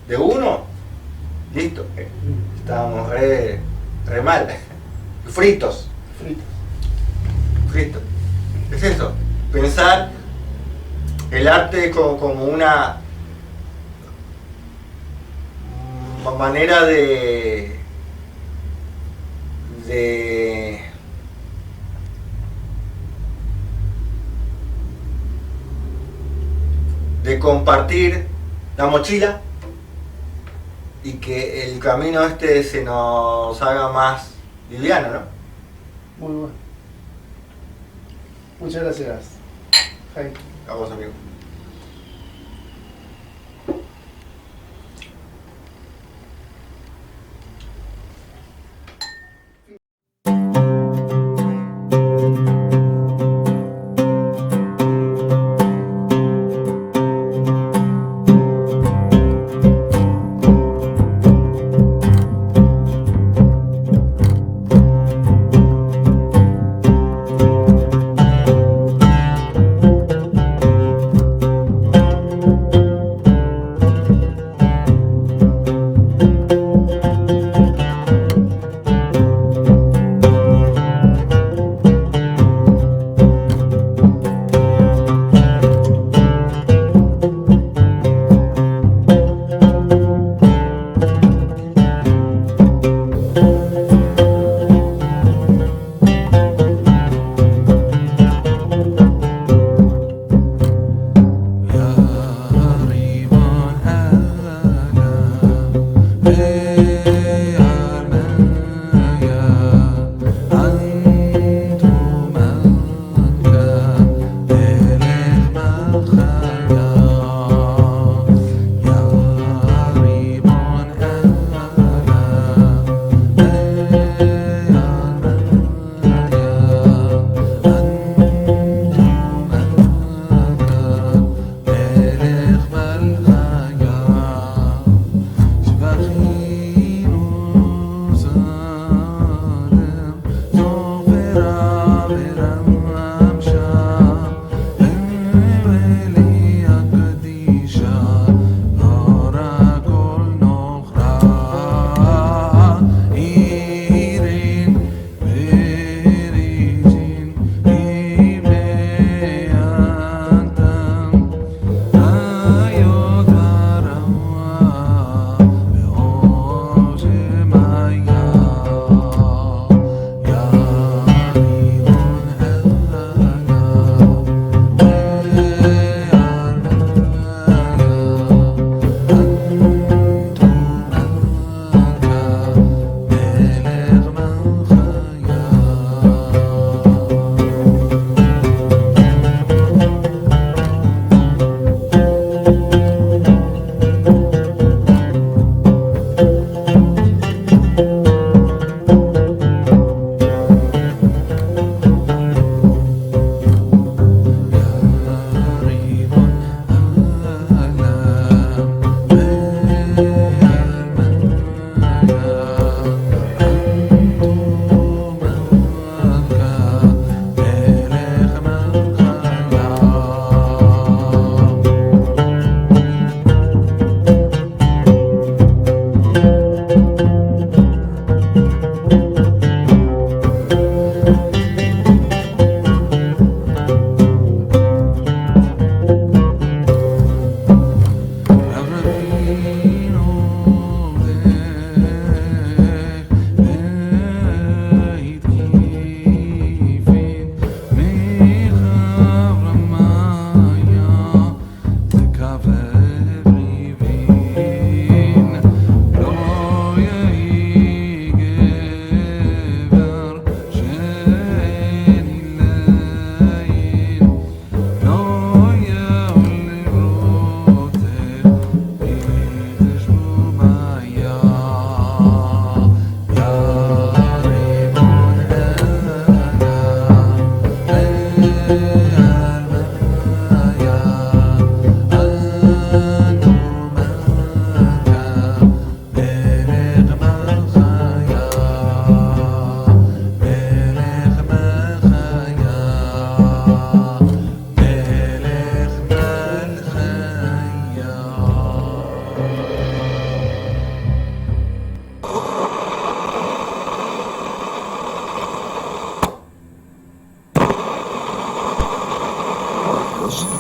de uno, listo, estábamos re mal, fritos. Es eso, pensar el arte como una manera de compartir la mochila y que el camino este se nos haga más liviano, ¿no? Muy bueno. Muchas gracias, Jai. A vos, amigo.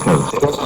Claro.